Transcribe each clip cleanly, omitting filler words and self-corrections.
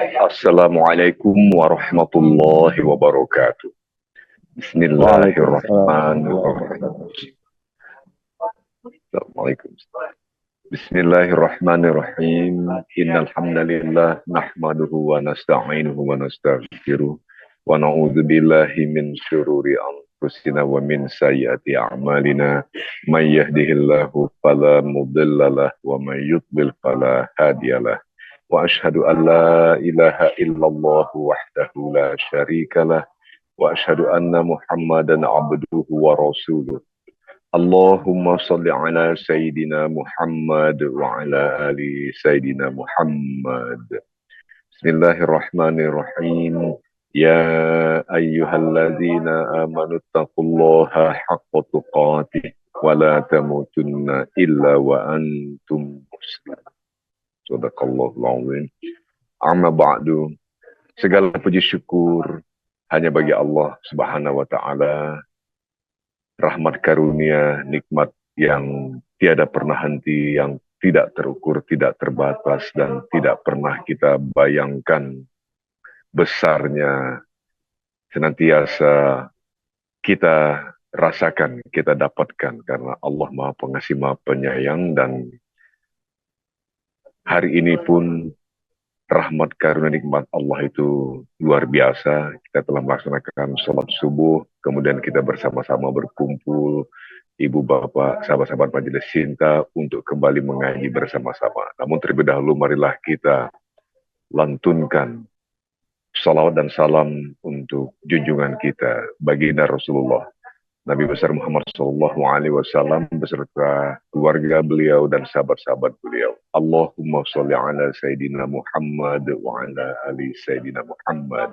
Assalamualaikum warahmatullahi wabarakatuh. Waalaikumsalam warahmatullahi Bismillahirrahmanirrahim. wabarakatuh. Assalamualaikum. Bismillahirrahmanirrahim. Innal hamdalillah nahmaduhu wa nasta'inuhu wa nastaghfiruh wa na'udzu billahi min syururi anfusina wa min sayyiati a'malina. May yahdihillahu fala mudhillalah wa may yudlil fala hadiyalah. Wa asyhadu an la ilaha illallah wahdahu la syarikalah wa asyhadu anna Muhammadan abduhu wa rasuluh. Allahumma salli ala Sayyidina Muhammad wa ala ali Sayyidina Muhammad. Bismillahirrahmanirrahim. Ya ayyuhalladzina amanu taqullaha haqqa tuqatih wa la tamutunna illa wa antum muslimun. Sadaqallahul azim. Amma ba'du. Segala puji syukur hanya bagi Allah Subhanahu wa taala. Rahmat karunia, nikmat yang tiada pernah henti, yang tidak terukur, tidak terbatas, dan tidak pernah kita bayangkan besarnya, senantiasa kita rasakan, kita dapatkan, karena Allah Maha Pengasih, Maha Penyayang, dan hari ini pun rahmat karunia nikmat Allah itu luar biasa. Kita telah melaksanakan sholat subuh, kemudian kita bersama-sama berkumpul, ibu bapak, sahabat-sahabat majelis cinta untuk kembali mengaji bersama-sama. Namun terlebih dahulu marilah kita lantunkan salawat dan salam untuk junjungan kita, baginda Rasulullah Nabi besar Muhammad Sallallahu Alaihi Wasallam beserta keluarga beliau dan sahabat-sahabat beliau. Allahumma sholli ala Sayyidina Muhammad wa ala ali Sayyidina Muhammad.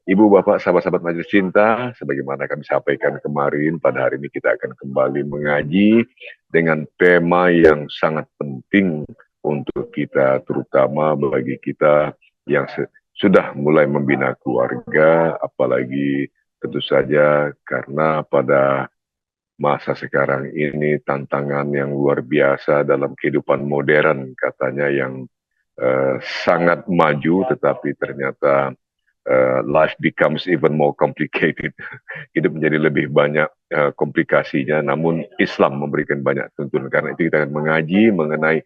Ibu bapak sahabat-sahabat majelis cinta, sebagaimana kami sampaikan kemarin, pada hari ini kita akan kembali mengaji dengan tema yang sangat penting untuk kita, terutama bagi kita yang sudah mulai membina keluarga, apalagi tentu saja karena pada masa sekarang ini tantangan yang luar biasa dalam kehidupan modern katanya yang sangat maju, tetapi ternyata life becomes even more complicated. Hidup menjadi lebih banyak komplikasinya, namun Islam memberikan banyak tuntunan. Karena itu kita akan mengaji mengenai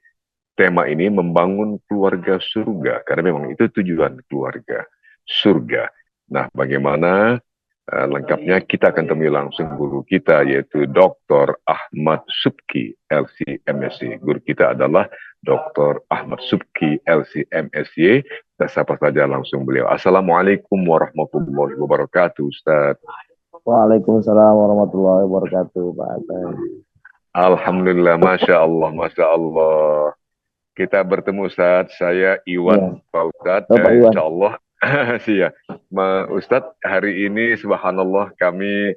tema ini, membangun keluarga surga, karena memang itu tujuan keluarga surga. Nah, bagaimana lengkapnya kita akan temui langsung guru kita, yaitu Dr. Ahmad Subki LC MSc. Guru kita adalah Dr. Ahmad Subki LC MSc. Kita sapa saja langsung beliau. Assalamualaikum warahmatullahi wabarakatuh, Ustaz. Waalaikumsalam warahmatullahi wabarakatuh, Pak Atai. Alhamdulillah, Masya Allah, Masya Allah. Kita bertemu, Ustaz. Saya Iwan, Ya, Pak Ustaz. Bapak Iwan. Insya Allah. Siap. Ustadz, hari ini subhanallah kami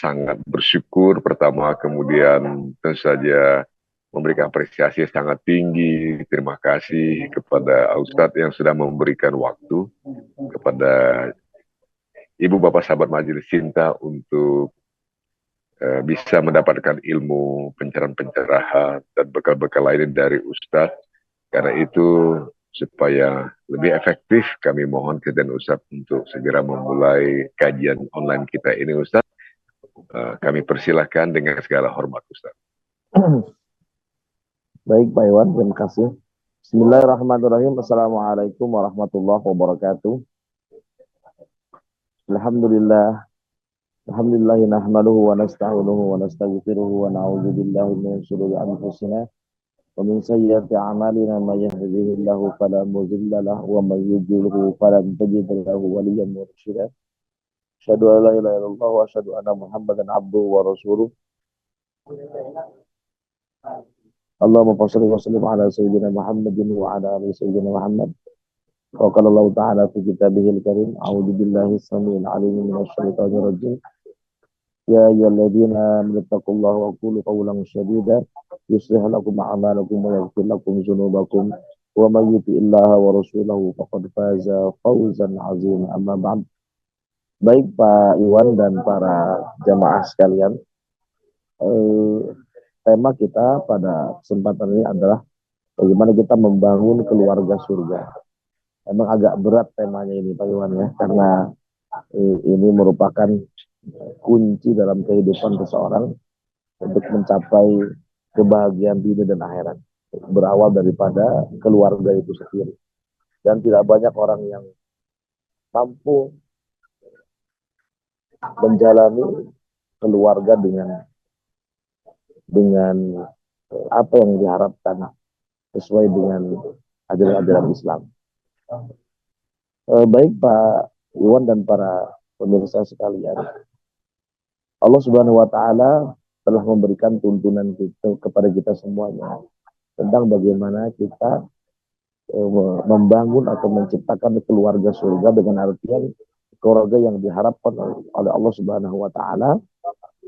sangat bersyukur pertama, kemudian tentu saja memberikan apresiasi sangat tinggi. Terima kasih kepada Ustadz yang sudah memberikan waktu kepada ibu bapak sahabat majelis cinta untuk bisa mendapatkan ilmu, pencerahan-pencerahan, dan bekal-bekal lain dari Ustadz. Karena itu, supaya lebih efektif, kami mohon kepada Ustadz untuk segera memulai kajian online kita ini, Ustadz. Kami persilahkan dengan segala hormat, Ustadz. Baik, Pak Iwan, terima kasih. Bismillahirrahmanirrahim. Assalamualaikum warahmatullahi wabarakatuh. Alhamdulillah. Alhamdulillahi nahmaduhu wa nasta'inuhu wa nastaghfiruhu wa na'udzu billahi min syururi anfusina wa min sayyiati a'malina may yahdihillahu fala mudilla lahu wa may yudlilhu falan tajid lahu waliyyan mursyida. Asyhadu an la ilaha illallah wa asyhadu anna Muhammadan abduhu wa rasuluh. Allahumma shalli wa sallim ala sayyidina Muhammadin wa ala ali sayyidina Muhammad. Wa qala Allah ta'ala fi kitabihil karim, a'udzu billahi as-sami'il 'alim minasy syaithanir rajim. Ya ayyuhalladzina amanu taqullaha wa qulu qawlan sadida yuslih lakum a'malakum wa yaghfir lakum dzunubakum wa may yuti'illaha wa rasulahu faqad faza fawzan 'azima. Amma ba'd. Baik Pak Iwan dan para jamaah sekalian, tema kita pada kesempatan ini adalah Bagaimana kita membangun keluarga surga. Emang agak berat temanya ini Pak Iwan ya, karena ini merupakan kunci dalam kehidupan seseorang untuk mencapai kebahagiaan dunia dan akhirat. Berawal daripada keluarga itu sendiri. Dan tidak banyak orang yang mampu menjalani keluarga dengan apa yang diharapkan sesuai dengan ajaran-ajaran Islam. Baik Pak Iwan dan para pemirsa sekalian, Allah Subhanahu wa taala telah memberikan tuntunan kepada kita semuanya tentang bagaimana kita membangun atau menciptakan keluarga surga, dengan artian keluarga yang diharapkan oleh Allah Subhanahu wa taala,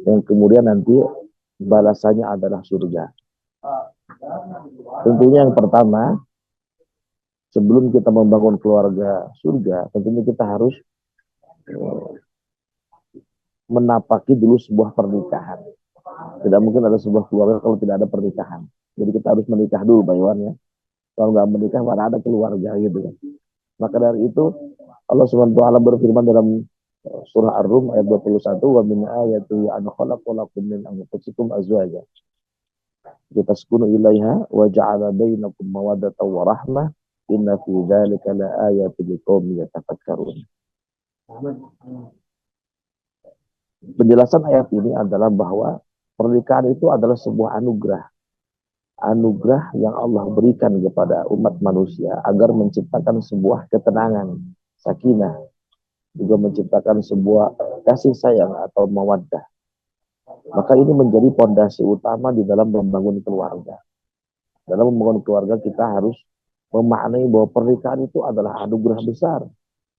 yang kemudian nanti balasannya adalah surga. Tentunya yang pertama, sebelum kita membangun keluarga surga, tentunya kita harus menapaki dulu sebuah pernikahan. Tidak mungkin ada sebuah keluarga kalau tidak ada pernikahan. Jadi kita harus menikah dulu Pak Iwan ya. Kalau nggak menikah mana ada keluarga gitu kan. Maka dari itu Allah Subhanahu wa taala berfirman dalam surah Ar-Rum ayat 21, wa min ayati an khalaqalakum min anfusikum azwaja litaskunu ilaiha wa ja'ala bainakum mawaddatan wa rahmah inna fi dzalika laayatin liqaumin yatafakkarun. Penjelasan ayat ini adalah bahwa pernikahan itu adalah sebuah anugerah yang Allah berikan kepada umat manusia agar menciptakan sebuah ketenangan, sakinah, juga menciptakan sebuah kasih sayang atau mawaddah. Maka ini menjadi pondasi utama di dalam membangun keluarga. Dalam membangun keluarga kita harus memaknai bahwa pernikahan itu adalah anugerah besar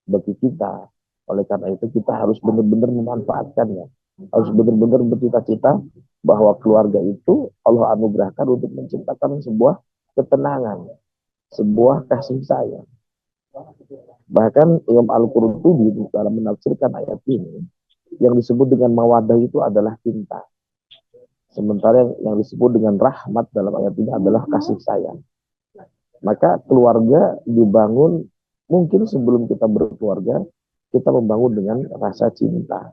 bagi kita. Oleh karena itu kita harus benar-benar memanfaatkannya. Harus benar-benar bercita-cita bahwa keluarga itu Allah anugerahkan untuk menciptakan sebuah ketenangan, sebuah kasih sayang. Bahkan Imam Al-Qurtubi dalam menafsirkan ayat ini, yang disebut dengan mawadah itu adalah cinta. Sementara yang disebut dengan rahmat dalam ayat ini adalah kasih sayang. Maka keluarga dibangun, mungkin sebelum kita berkeluarga, kita membangun dengan rasa cinta.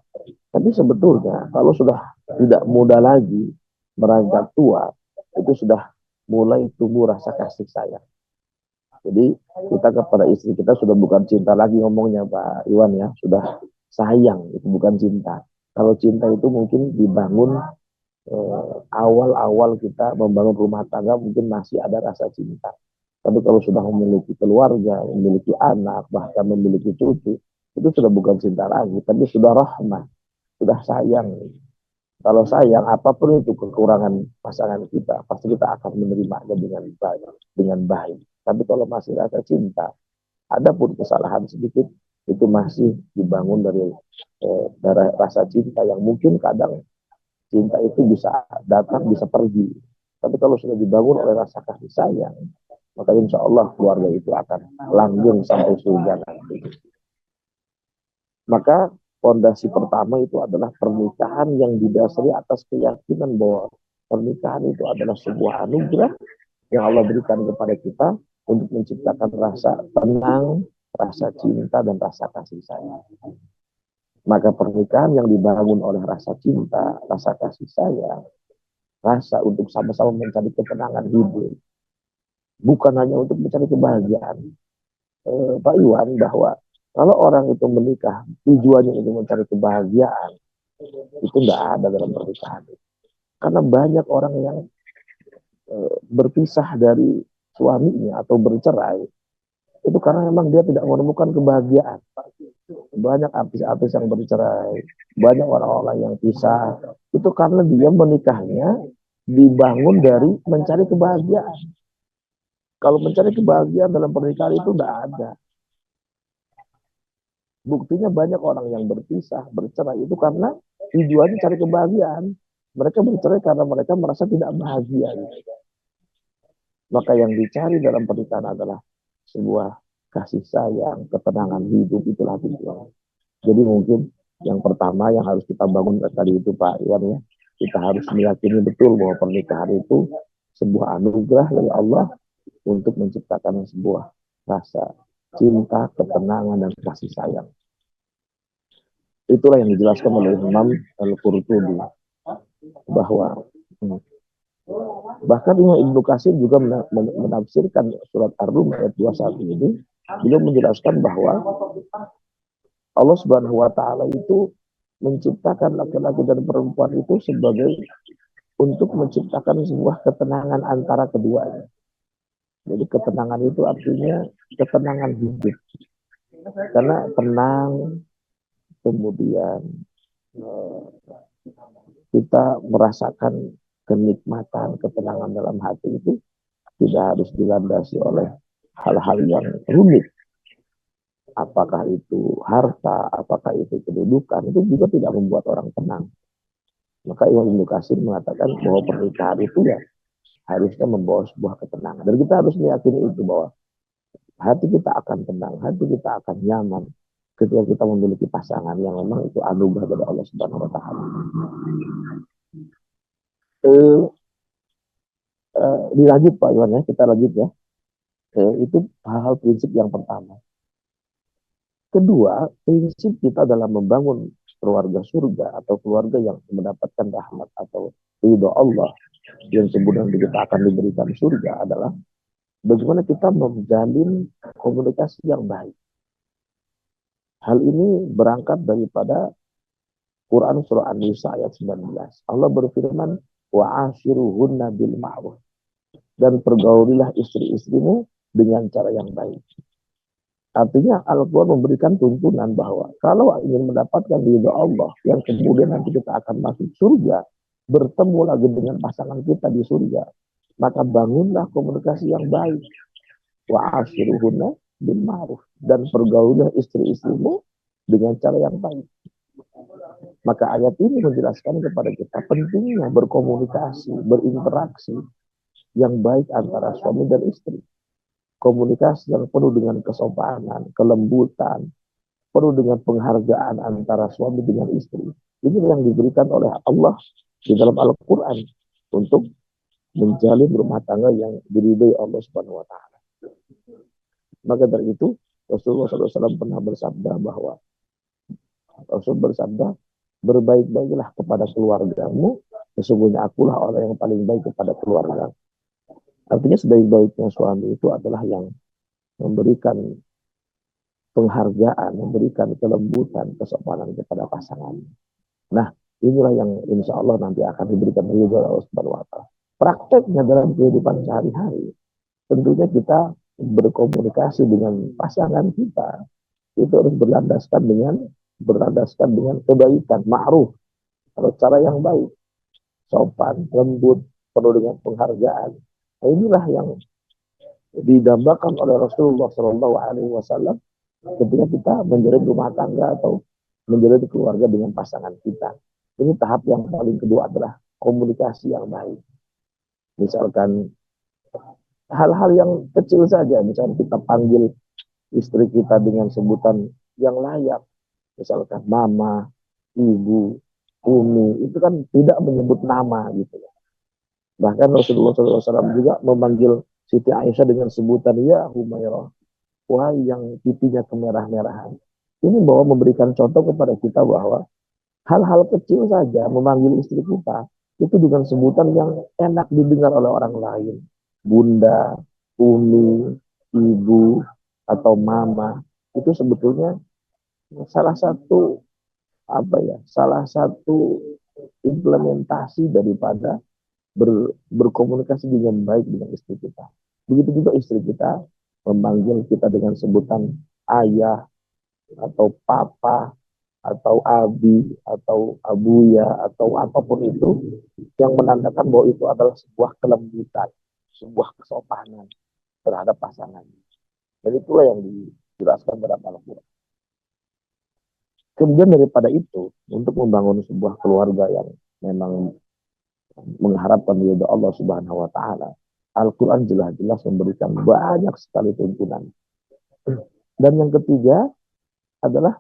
Tapi sebetulnya kalau sudah tidak muda lagi, beranjak tua, itu sudah mulai tumbuh rasa kasih sayang. Jadi kita kepada istri kita sudah bukan cinta lagi ngomongnya Pak Iwan ya, sudah sayang, itu bukan cinta. Kalau cinta itu mungkin dibangun awal-awal kita membangun rumah tangga, mungkin masih ada rasa cinta. Tapi kalau sudah memiliki keluarga, memiliki anak, bahkan memiliki cucu, itu sudah bukan cinta lagi, tapi sudah rahmah, sudah sayang. Kalau sayang, apapun itu kekurangan pasangan kita, pasti kita akan menerimanya dengan baik. Tapi kalau masih rasa cinta, ada pun kesalahan sedikit, itu masih dibangun dari rasa cinta yang mungkin kadang cinta itu bisa datang, bisa pergi. Tapi kalau sudah dibangun oleh rasa kasih sayang, maka insya Allah keluarga itu akan langgeng sampai surga nanti. Maka fondasi pertama itu adalah pernikahan yang didasari atas keyakinan bahwa pernikahan itu adalah sebuah anugerah yang Allah berikan kepada kita untuk menciptakan rasa tenang, rasa cinta, dan rasa kasih sayang. Maka pernikahan yang dibangun oleh rasa cinta, rasa kasih sayang, rasa untuk sama-sama mencari ketenangan hidup, bukan hanya untuk mencari kebahagiaan. Pak Iwan, bahwa kalau orang itu menikah, tujuannya untuk mencari kebahagiaan, itu tidak ada dalam pernikahan. Karena banyak orang yang berpisah dari suaminya atau bercerai, itu karena memang dia tidak menemukan kebahagiaan. Banyak artis-artis yang bercerai, banyak orang-orang yang pisah, itu karena dia menikahnya dibangun dari mencari kebahagiaan. Kalau mencari kebahagiaan dalam pernikahan itu tidak ada. Buktinya banyak orang yang berpisah, bercerai itu karena tujuannya cari kebahagiaan. Mereka bercerai karena mereka merasa tidak bahagia. Maka yang dicari dalam pernikahan adalah sebuah kasih sayang, ketenangan hidup, itulah tujuan. Jadi mungkin yang pertama yang harus kita bangun tadi itu Pak Iwan ya, kita harus meyakini betul bahwa pernikahan itu sebuah anugerah dari Allah untuk menciptakan sebuah rasa cinta, ketenangan, dan kasih sayang. Itulah yang dijelaskan oleh Imam Al-Qurtubi, bahwa bahkan Imam Ibnu Katsir juga menafsirkan surat Ar-Rum ayat 21 ini, beliau menjelaskan bahwa Allah Subhanahu wa taala itu menciptakan laki-laki dan perempuan itu sebagai untuk menciptakan sebuah ketenangan antara keduanya. Jadi ketenangan itu artinya ketenangan hidup. Karena tenang, kemudian kita merasakan kenikmatan, ketenangan dalam hati itu tidak harus dilandasi oleh hal-hal yang rumit. Apakah itu harta, apakah itu kedudukan, itu juga tidak membuat orang tenang. Maka Imam Ibnu Katsir mengatakan bahwa pernikahan itu ya harusnya membawa sebuah ketenangan. Dan kita harus meyakini itu, bahwa hati kita akan tenang, hati kita akan nyaman ketika kita memiliki pasangan yang memang itu anugerah dari Allah Subhanahu wa taala. Dilanjut Pak Iwan ya, kita lanjut ya. Itu hal-hal prinsip yang pertama. Kedua, prinsip kita dalam membangun keluarga surga atau keluarga yang mendapatkan rahmat atau ridho Allah yang kemudian kita akan diberikan surga adalah bagaimana kita menjalin komunikasi yang baik. Hal ini berangkat daripada Quran surah An-Nisa ayat 19. Allah berfirman, wa'ashiruhunna bil ma'ruf, dan pergaulilah istri-istrimu dengan cara yang baik. Artinya Al-Quran memberikan tuntunan bahwa kalau ingin mendapatkan ridha Allah yang kemudian nanti kita akan masuk surga, bertemu lagi dengan pasangan kita di surga, maka bangunlah komunikasi yang baik. Wa'ashiruhunna bil ma'ruf, dan pergaulilah istri-istrimu dengan cara yang baik. Maka ayat ini menjelaskan kepada kita pentingnya berkomunikasi, berinteraksi yang baik antara suami dan istri. Komunikasi yang penuh dengan kesopanan, kelembutan, penuh dengan penghargaan antara suami dengan istri. Ini yang diberikan oleh Allah di dalam Al-Quran untuk menjalin rumah tangga yang diridhai Allah Subhanahu wa taala. Maka dari itu Rasulullah SAW pernah bersabda bahwa Rasul bersabda, berbaik-baiklah kepada keluargamu, sesungguhnya akulah orang yang paling baik kepada keluarga. Artinya sebaik-baiknya suami itu adalah yang memberikan penghargaan, memberikan kelembutan, kesopanan kepada pasangan. Nah, inilah yang insya Allah nanti akan diberikan ridho Allah Subhanahu wa taala. Prakteknya dalam kehidupan sehari-hari, tentunya kita berkomunikasi dengan pasangan kita itu harus berlandaskan dengan kebaikan, ma'ruf, atau cara yang baik, sopan, lembut, penuh dengan penghargaan. Nah, inilah yang didambakan oleh Rasulullah SAW ketika kita menjalin rumah tangga atau menjalin keluarga dengan pasangan kita. Ini tahap yang paling kedua adalah komunikasi yang baik. Misalkan hal-hal yang kecil saja, misalkan kita panggil istri kita dengan sebutan yang layak, misalkan mama, ibu, umi, itu kan tidak menyebut nama gitu. Bahkan Rasulullah SAW juga memanggil Siti Aisyah dengan sebutan ya Humairah, wahai yang pipinya kemerah-merahan. Ini bahwa memberikan contoh kepada kita bahwa hal-hal kecil saja memanggil istri kita itu dengan sebutan yang enak didengar oleh orang lain. Bunda, umi, ibu, atau mama, itu sebetulnya salah satu salah satu implementasi daripada berkomunikasi dengan baik dengan istri kita. Begitu juga istri kita memanggil kita dengan sebutan ayah atau papa atau abi atau abuya atau apapun itu yang menandakan bahwa itu adalah sebuah kelembutan, sebuah kesopanan terhadap pasangan. Dan itulah yang dijelaskan dalam Al-Quran. Kemudian daripada itu, untuk membangun sebuah keluarga yang memang mengharapkan ridha Allah Subhanahu wa taala, Al-Quran jelas-jelas memberikan banyak sekali tuntunan. Dan yang ketiga adalah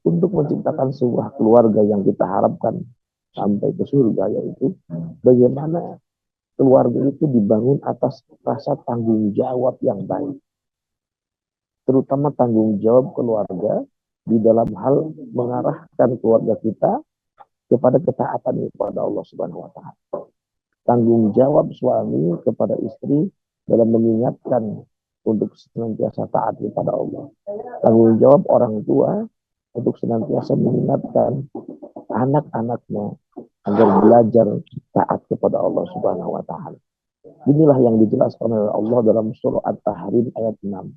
untuk menciptakan sebuah keluarga yang kita harapkan sampai ke surga, yaitu bagaimana keluarga itu dibangun atas rasa tanggung jawab yang baik. Terutama tanggung jawab keluarga di dalam hal mengarahkan keluarga kita kepada ketaatan kepada Allah Subhanahu wa taala. Tanggung jawab suami kepada istri dalam mengingatkan untuk senantiasa taat kepada Allah. Tanggung jawab orang tua untuk senantiasa mengingatkan anak-anaknya agar belajar taat kepada Allah Subhanahu wa taala. Inilah yang dijelaskan oleh Allah dalam surah At-Tahrim ayat 6.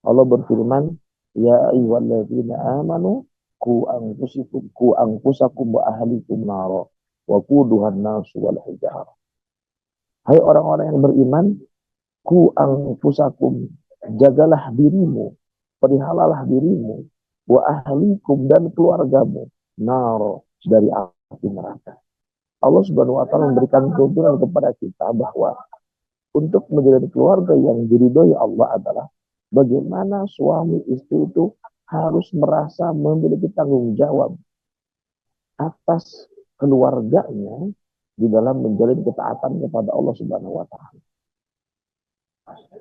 Allah berfirman, "Ya ayyuhalladzina amanu qu anfusakum wa ahlikum nara wa quduhan nasu wal hijarah." Hai orang-orang yang beriman, ku anfusakum, jagalah dirimu, peliharalah dirimu, wa ahlikum dan keluargamu, naro, dari api neraka. Allah Subhanahu wa taala memberikan tuntunan kepada kita bahwa untuk menjadi keluarga yang diridhoi Allah adalah bagaimana suami istri itu harus merasa memiliki tanggung jawab atas keluarganya di dalam menjalin ketaatan kepada Allah Subhanahu wa taala.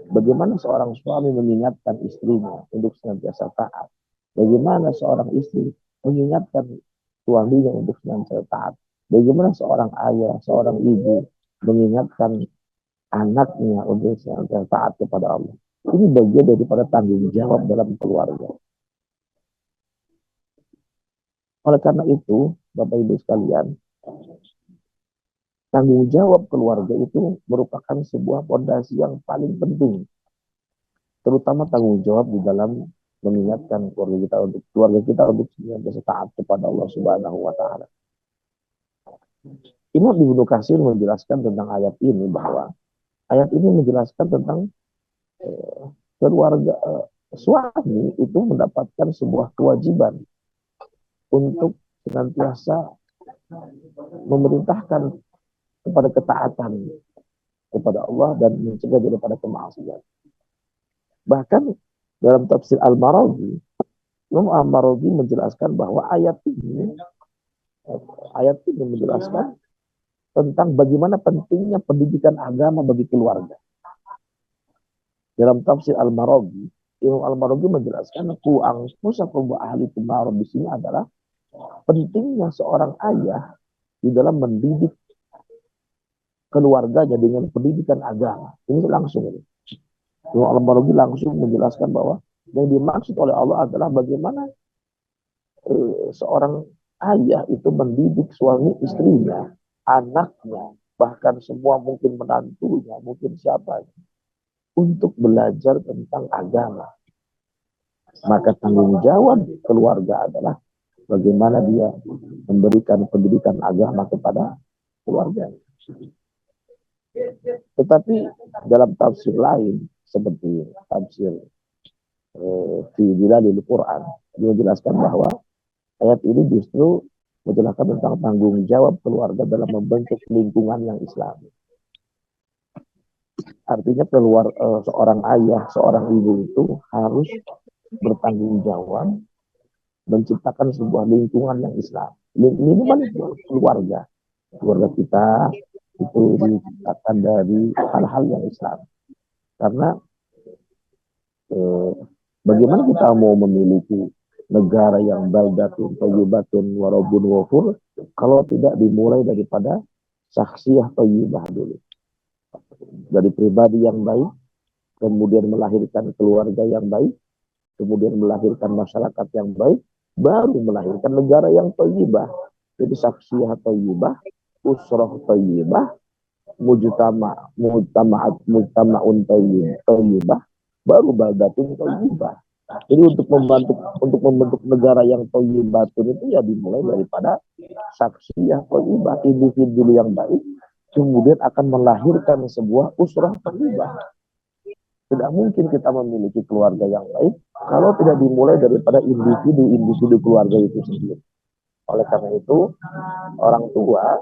Bagaimana seorang suami mengingatkan istrinya untuk senantiasa taat. Bagaimana seorang istri mengingatkan suaminya untuk senantiasa taat. Bagaimana seorang ayah, seorang ibu mengingatkan anaknya untuk senantiasa taat kepada Allah. Ini bagian daripada tanggung jawab dalam keluarga. Oleh karena itu, Bapak Ibu sekalian, tanggung jawab keluarga itu merupakan sebuah fondasi yang paling penting. Terutama tanggung jawab di dalam mengingatkan keluarga kita untuk senantiasa taat kepada Allah Subhanahu wa taala. Imam Ibnu Katsir menjelaskan tentang ayat ini bahwa ayat ini menjelaskan tentang keluarga suami itu mendapatkan sebuah kewajiban untuk senantiasa memerintahkan kepada ketaatan kepada Allah dan mencegah daripada kemaksiatan. Bahkan dalam tafsir Al-Maraghi, Imam Al-Maraghi menjelaskan bahwa ayat ini menjelaskan tentang bagaimana pentingnya pendidikan agama bagi keluarga. Dalam tafsir Al-Maraghi, Imam Al-Maraghi menjelaskan ku anfusakum wa ahlikum nar di sini adalah pentingnya seorang ayah di dalam mendidik keluarganya dengan pendidikan agama. Ini langsung ini. Imam Al-Maraghi langsung menjelaskan bahwa yang dimaksud oleh Allah adalah bagaimana seorang ayah itu mendidik suami istrinya, anaknya, bahkan semua mungkin menantunya, mungkin siapa untuk belajar tentang agama. Maka tanggung jawab keluarga adalah bagaimana dia memberikan pendidikan agama kepada keluarga. Tetapi dalam tafsir lain seperti tafsir fi Dilalil Quran dia menjelaskan bahwa ayat ini justru menjelaskan tentang tanggung jawab keluarga dalam membentuk lingkungan yang Islami. Artinya seorang ayah, seorang ibu itu harus bertanggung jawab menciptakan sebuah lingkungan yang Islam. Lingkungan keluarga kita itu diciptakan dari hal-hal yang Islam. Karena bagaimana kita mau memiliki negara yang baldatun thayyibatun warabun ghafur kalau tidak dimulai daripada saksiyah thayyibah dulu. Dari pribadi yang baik, kemudian melahirkan keluarga yang baik, kemudian melahirkan masyarakat yang baik, baru melahirkan negara yang thayyibah. Jadi saksiyah thayyibah, usrah thayyibah, mujtama'un thayyibah, baru baldatun thayyibah. Jadi untuk membentuk negara yang thayyibatun itu ya dimulai daripada saksiyah thayyibah, individu yang baik, kemudian akan melahirkan sebuah usrah thayyibah. Tidak mungkin kita memiliki keluarga yang baik kalau tidak dimulai daripada individu keluarga itu sendiri. Oleh karena itu, orang tua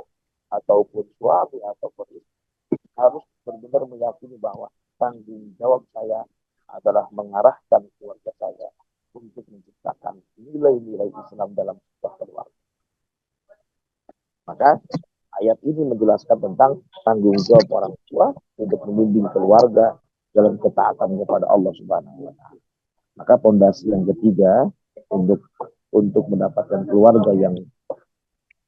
ataupun suami ataupun istri harus benar-benar meyakini bahwa tanggung jawab saya adalah mengarahkan keluarga saya untuk menciptakan nilai-nilai Islam dalam sebuah keluarga. Maka ayat ini menjelaskan tentang tanggung jawab orang tua untuk membimbing keluarga dalam ketaatan kepada Allah Subhanahu wa taala. Maka pondasi yang ketiga untuk mendapatkan keluarga yang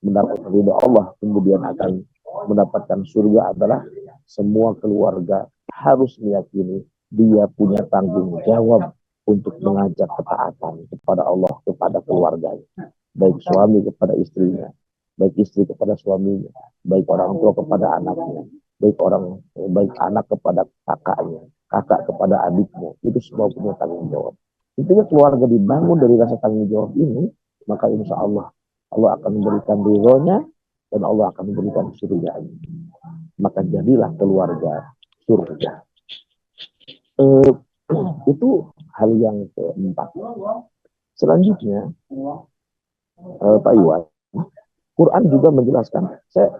mendapatkan ridho Allah kemudian akan mendapatkan surga adalah semua keluarga harus meyakini dia punya tanggung jawab untuk mengajak ketaatan kepada Allah kepada keluarganya, baik suami kepada istrinya, baik istri kepada suaminya, baik orang tua kepada anaknya, baik anak kepada kakaknya, kakak kepada adiknya. Itu semua punya tanggung jawab. Intinya keluarga dibangun dari rasa tanggung jawab ini, maka insya Allah Allah akan memberikan ridhonya dan Allah akan memberikan surga. Maka jadilah keluarga surga. Itu hal yang keempat. Selanjutnya, Pak Iwan, Quran juga menjelaskan. Saya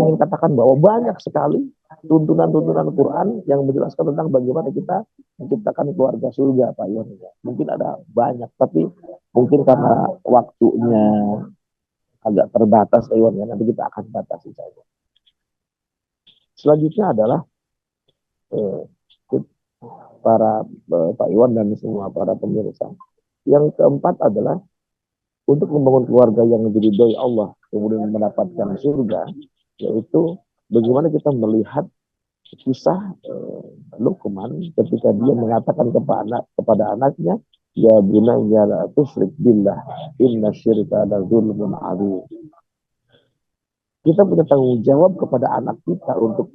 ingin katakan bahwa banyak sekali tuntunan-tuntunan Quran yang menjelaskan tentang bagaimana kita menciptakan keluarga surga, Pak Iwan. Mungkin ada banyak, tapi mungkin karena waktunya agak terbatas, Pak Iwan, ya. Nanti kita akan batasi saja. Selanjutnya adalah para Pak Iwan dan semua para pemirsa. Yang keempat adalah untuk membangun keluarga yang diridhoi Allah, kemudian mendapatkan surga, yaitu bagaimana kita melihat kisah Luqman ketika dia mengatakan kepada anaknya, ya bunayya la tusyrik billah, inna syirka la dzulmun adzim. Kita punya tanggung jawab kepada anak kita untuk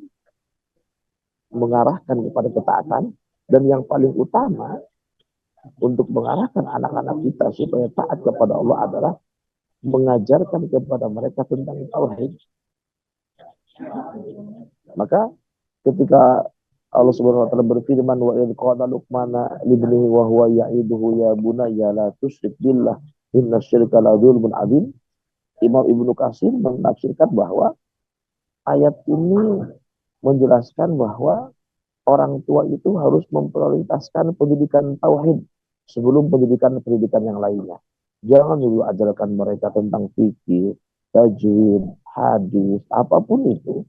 mengarahkan kepada ketaatan, dan yang paling utama untuk mengarahkan anak-anak kita supaya taat kepada Allah adalah mengajarkan kepada mereka tentang tauhid. Maka ketika Allah Subhanahu wa taala berfirman, wa idz qala luqmana libnihi wa huwa ya'iduhu ya bunayya la tusyrik billah inna syirka la dzulmun adzim, Imam Ibnu Katsir menafsirkan bahwa ayat ini menjelaskan bahwa orang tua itu harus memprioritaskan pendidikan tauhid sebelum pendidikan yang lainnya. Jangan dulu ajarkan mereka tentang fikih, tajwid, hadis, apapun itu.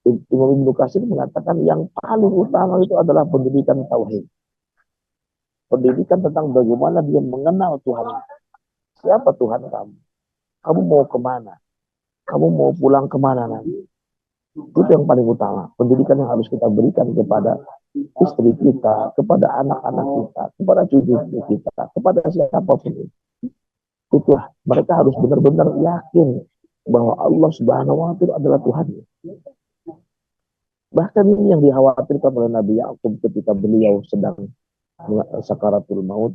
Imam Ibnu Katsir mengatakan yang paling utama itu adalah pendidikan tauhid. Pendidikan tentang bagaimana dia mengenal Tuhan. Siapa Tuhan kamu? Kamu mau kemana? Kamu mau pulang kemana nanti? Itu yang paling utama. Pendidikan yang harus kita berikan kepada istri kita, kepada anak-anak kita, kepada cucu kita, kepada siapapun itu. Itulah, mereka harus benar-benar yakin bahwa Allah Subhanahu wa taala adalah Tuhan. Bahkan ini yang dikhawatirkan oleh Nabi Yakub ketika beliau sedang sakaratul maut.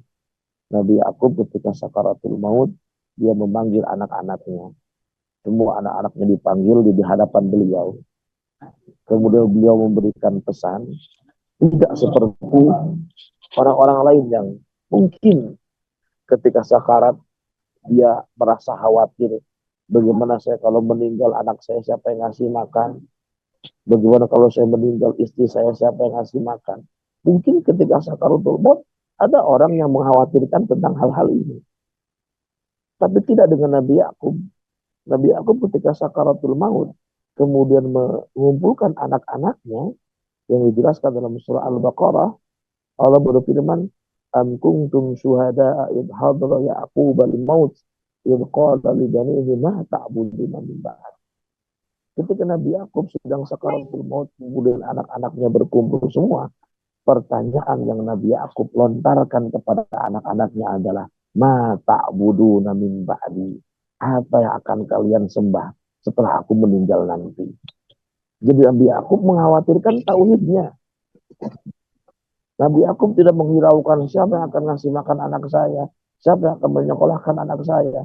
Nabi Yakub ketika sakaratul maut, dia memanggil anak-anaknya. Semua anak-anaknya dipanggil di hadapan beliau. Kemudian beliau memberikan pesan, tidak seperti orang-orang lain yang mungkin ketika sakarat dia merasa khawatir, bagaimana saya kalau meninggal anak saya siapa yang ngasih makan, bagaimana kalau saya meninggal istri saya siapa yang ngasih makan. Mungkin ketika sakaratul maut ada orang yang mengkhawatirkan tentang hal-hal ini, tapi tidak dengan Nabi Yakub. Nabi Yakub ketika sakaratul maut kemudian mengumpulkan anak-anaknya yang dijelaskan dalam surah Al-Baqarah. Allah berfirman, am kuntum syuhada id hadra Yaqub al-maut id qala li banihi ma ta'buduna min ba'd. Ketika Nabi Yakub sedang sakaratul maut, kemudian anak-anaknya berkumpul semua, pertanyaan yang Nabi Yakub lontarkan kepada anak-anaknya adalah, ma ta'buduna min ba'di. Apa yang akan kalian sembah setelah aku meninggal nanti? Jadi Nabi Yakub mengkhawatirkan tauhidnya. Nabi Yakub tidak menghiraukan siapa yang akan ngasih makan anak saya, siapa yang akan menyekolahkan anak saya,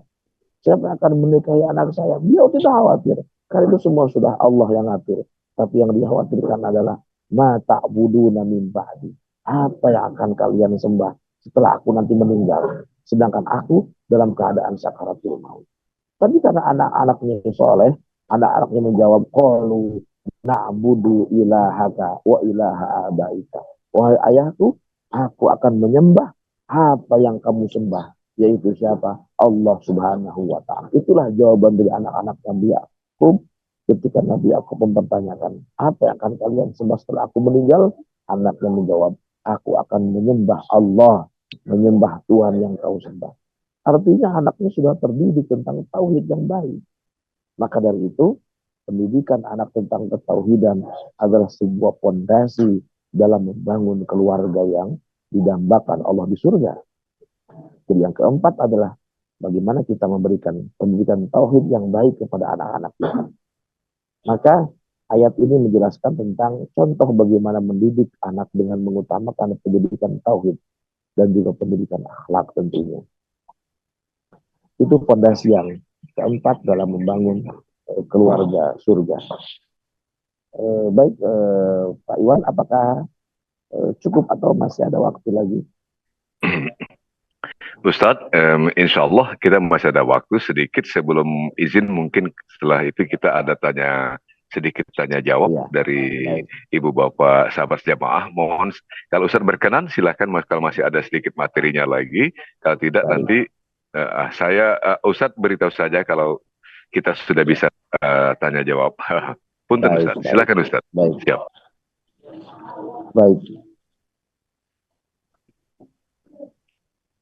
siapa yang akan menikahi anak saya. Beliau tidak khawatir, karena itu semua sudah Allah yang ngatur. Tapi yang dikhawatirkan adalah ma ta'buduna min ba'di. Apa yang akan kalian sembah setelah aku nanti meninggal, sedangkan aku dalam keadaan sakaratul maut. Tapi karena anak-anaknya soleh, anak-anaknya menjawab, qalu na'budu ilahaka wa ilaha abaika. Wahai ayahku, aku akan menyembah apa yang kamu sembah, yaitu siapa? Allah Subhanahu wa taala. Itulah jawaban dari anak-anak Nabi Yakub ketika Nabi Yakub mempertanyakan, apa yang akan kalian sembah setelah aku meninggal? Anaknya menjawab, aku akan menyembah Allah, menyembah Tuhan yang kau sembah. Artinya anaknya sudah terdidik tentang tauhid yang baik. Maka dari itu, pendidikan anak tentang ketauhidan adalah sebuah fondasi dalam membangun keluarga yang didambakan Allah di surga. Jadi yang keempat adalah bagaimana kita memberikan pendidikan tauhid yang baik kepada anak-anak kita. Maka ayat ini menjelaskan tentang contoh bagaimana mendidik anak dengan mengutamakan pendidikan tauhid dan juga pendidikan akhlak tentunya. Itu fondasi yang keempat dalam membangun keluarga surga. Baik, Pak Iwan, apakah cukup atau masih ada waktu lagi? Ustadz, insya Allah kita masih ada waktu sedikit sebelum izin, mungkin setelah itu kita ada sedikit tanya jawab dari baik. Ibu Bapak sahabat jamaah. Mohon kalau Ustadz berkenan silahkan, kalau masih ada sedikit materinya lagi. Kalau tidak Baik. nanti Ustadz beritahu saja kalau kita sudah bisa tanya jawab. Punten Ustadz, silakan Ustadz. Baik. Siap. Baik.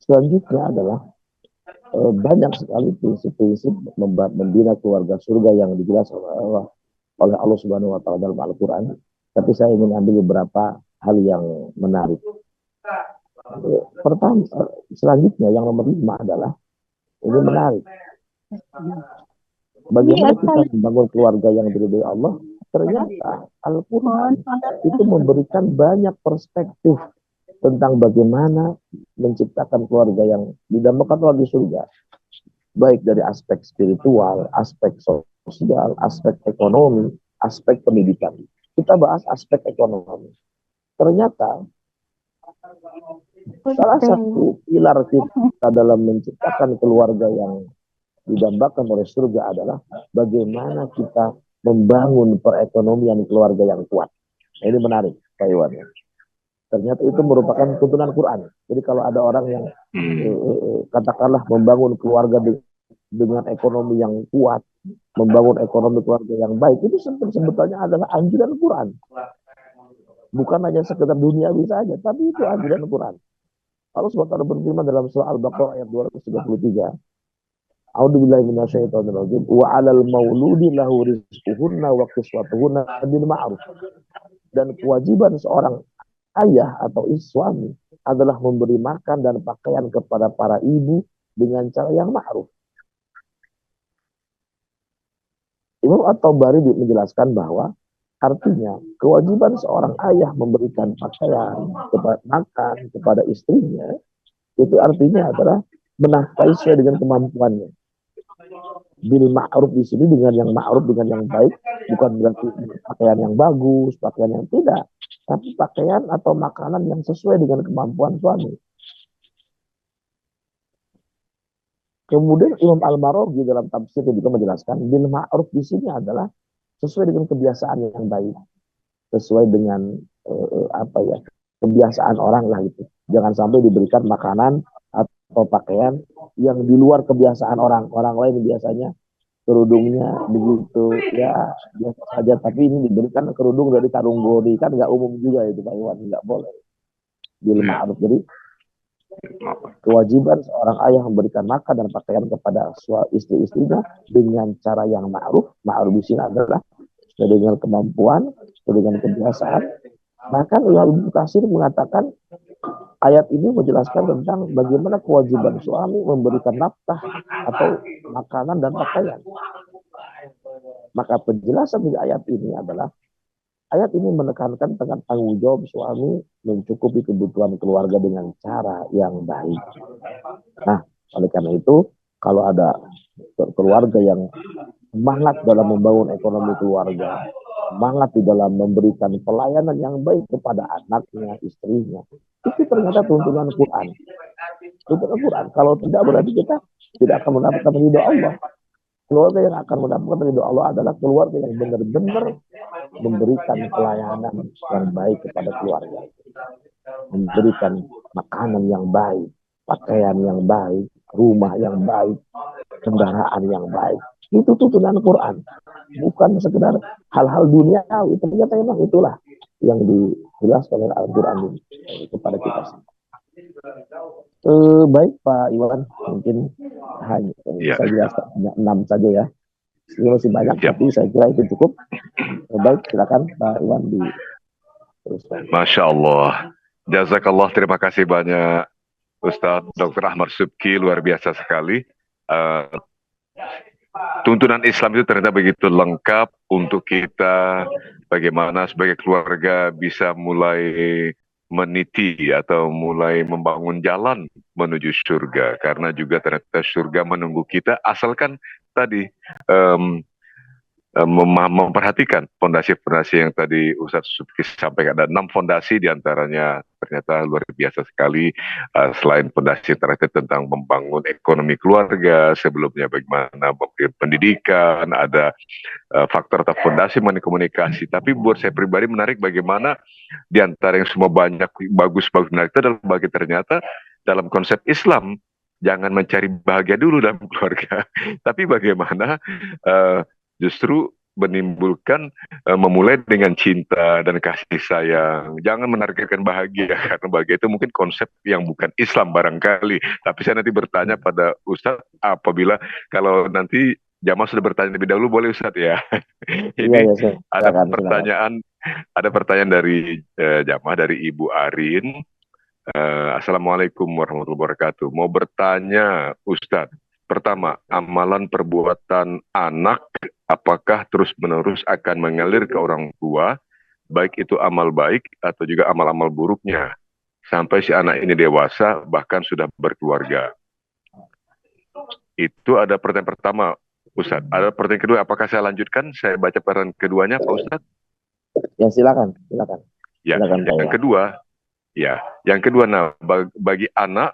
Selanjutnya adalah banyak sekali prinsip-prinsip membina keluarga surga yang dijelaskan oleh Allah Subhanahu wa taala dalam Al-Qur'an. Tapi saya ingin ambil beberapa hal yang menarik. Pertama, selanjutnya yang nomor 5 adalah ini menarik. Bagaimana kita membangun keluarga yang diridhoi Allah? Ternyata Al-Qur'an itu memberikan banyak perspektif tentang bagaimana menciptakan keluarga yang didambakan Allah di surga. Baik dari aspek spiritual, aspek sosial, aspek ekonomi, aspek pendidikan. Kita bahas aspek ekonomi. Ternyata salah satu pilar kita dalam menciptakan keluarga yang didambakan oleh surga adalah bagaimana kita membangun perekonomian keluarga yang kuat. Nah, ini menarik, Pak Iwan. Ternyata itu merupakan tuntunan Quran. Jadi kalau ada orang yang katakanlah membangun keluarga dengan ekonomi yang kuat, membangun ekonomi keluarga yang baik, itu sebetulnya adalah anjuran Quran. Bukan hanya sekedar duniawi saja, tapi itu anjuran Quran. Allah SWT berfirman dalam surah Al-Baqarah ayat 233. A'udzubillahi minasyaitonirrajim. Wa 'alal mauludi lahu rizquhunna wa kiswatuhunna bil ma'ruf. Dan kewajiban seorang ayah atau suami adalah memberi makan dan pakaian kepada para ibu dengan cara yang ma'ruf. Imam At-Tabari menjelaskan bahwa artinya kewajiban seorang ayah memberikan pakaian, makan kepada istrinya, itu artinya adalah menafkahi sesuai dengan kemampuannya. Bil ma'ruf di sini dengan yang ma'ruf, dengan yang baik, bukan berarti pakaian yang bagus, pakaian yang tidak, tapi pakaian atau makanan yang sesuai dengan kemampuan suami. Kemudian Imam Al-Maraghi dalam tafsirnya juga menjelaskan bil ma'ruf di sini adalah sesuai dengan kebiasaan yang baik, sesuai dengan kebiasaan orang lah gitu. Jangan sampai diberikan makanan atau pakaian yang di luar kebiasaan orang. Orang lain biasanya kerudungnya begitu ya biasa saja, tapi ini diberikan kerudung dari karung gori, kan nggak umum juga itu Pak Iwan, nggak boleh. Bil ma'ruf. Jadi kewajiban seorang ayah memberikan makan dan pakaian kepada istri-istrinya dengan cara yang ma'ruf. Ma'ruf di sini adalah dengan kemampuan, dengan kebiasaan. Bahkan Ibnu Katsir mengatakan ayat ini menjelaskan tentang bagaimana kewajiban suami memberikan nafkah atau makanan dan pakaian. Maka penjelasan di ayat ini adalah ayat ini menekankan tentang tanggung jawab suami mencukupi kebutuhan keluarga dengan cara yang baik. Nah, oleh karena itu, kalau ada keluarga yang semangat dalam membangun ekonomi keluarga, semangat di dalam memberikan pelayanan yang baik kepada anaknya, istrinya, itu ternyata tuntunan Quran. Tuntunan Quran. Kalau tidak, berarti kita tidak akan mendapatkan ridho Allah. Keluarga yang akan mendapatkan ridho Allah adalah keluarga yang benar-benar memberikan pelayanan yang baik kepada keluarga, memberikan makanan yang baik, pakaian yang baik, rumah yang baik, kendaraan yang baik. Itu tuntunan Quran, bukan sekedar hal-hal duniawi. Ternyata memang itulah yang dijelaskan oleh Al-Quran ini kepada kita. Baik Pak Iwan, mungkin hanya Ya, saya jelaskan hanya 6 saja ya. Ini masih banyak, siap. tapi saya kira itu cukup. Baik, silakan Pak Iwan diteruskan. Masya Allah. Jazakallah, terima kasih banyak Ustadz Dr. Ahmad Subki, luar biasa sekali. Uh, Tuntunan Islam itu ternyata begitu lengkap untuk kita bagaimana sebagai keluarga bisa mulai meniti atau mulai membangun jalan menuju surga, karena juga ternyata surga menunggu kita asalkan tadi um, memperhatikan fondasi-fondasi yang tadi Ustadz Subki sampaikan. Ada 6 fondasi diantaranya ternyata luar biasa sekali. Selain fondasi terkait tentang membangun ekonomi keluarga, sebelumnya bagaimana pendidikan, ada faktor atau fondasi mengenai komunikasi. Tapi buat saya pribadi menarik bagaimana diantara yang semua banyak bagus-bagus menarik itu adalah bagi ternyata dalam konsep Islam jangan mencari bahagia dulu dalam keluarga, tapi bagaimana justru menimbulkan memulai dengan cinta dan kasih sayang. Jangan menargetkan bahagia karena bahagia itu mungkin konsep yang bukan Islam barangkali. Tapi saya nanti bertanya pada Ustadz apabila kalau nanti jamaah sudah bertanya lebih dahulu boleh Ustadz ya. Iya, Ini ya, ada silakan, silakan. pertanyaan dari jamaah dari Ibu Arin. Assalamualaikum warahmatullahi wabarakatuh. Mau bertanya, Ustadz. Pertama, amalan perbuatan anak apakah terus-menerus akan mengalir ke orang tua, baik itu amal baik atau juga amal-amal buruknya, sampai si anak ini dewasa, bahkan sudah berkeluarga. Itu ada pertanyaan pertama, Ustadz. Ada pertanyaan kedua, apakah saya lanjutkan? Saya baca pertanyaan keduanya, Pak Ustadz. Ya, silakan, silakan. Ya, Silakan Pak yang Iwan. kedua, ya, yang kedua, nah, bagi anak,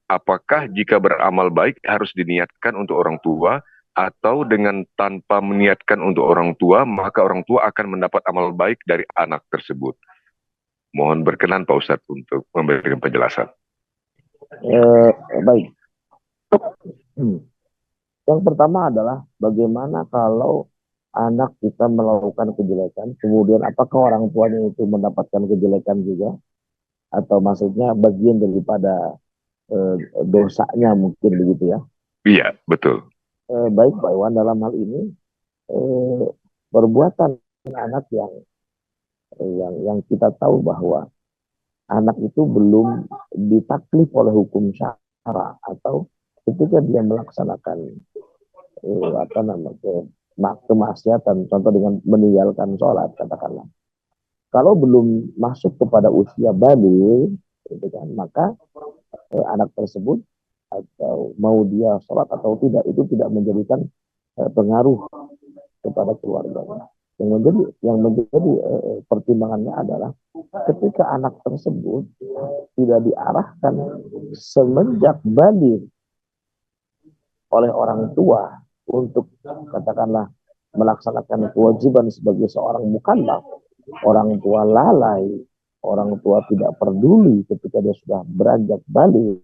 apakah jika beramal baik harus diniatkan untuk orang tua, atau dengan tanpa meniatkan untuk orang tua, maka orang tua akan mendapat amal baik dari anak tersebut? Mohon berkenan Pak Ustadz untuk memberikan penjelasan. Baik. Yang pertama adalah bagaimana kalau anak kita melakukan kejelekan, kemudian apakah orang tuanya itu mendapatkan kejelekan juga, atau maksudnya bagian daripada dosanya mungkin begitu ya. Iya, betul. Baik Pak Iwan, dalam hal ini perbuatan anak yang kita tahu bahwa anak itu belum ditaklif oleh hukum syara, atau ketika dia melaksanakan kemaksiatan, contoh dengan meninggalkan sholat katakanlah, kalau belum masuk kepada usia baligh, gitu kan, maka anak tersebut atau mau dia sholat atau tidak itu tidak menjadikan pengaruh kepada keluarga. Yang menjadi pertimbangannya adalah ketika anak tersebut tidak diarahkan semenjak baligh oleh orang tua untuk katakanlah melaksanakan kewajiban sebagai seorang mukallaf, orang tua lalai, orang tua tidak peduli ketika dia sudah beranjak baligh,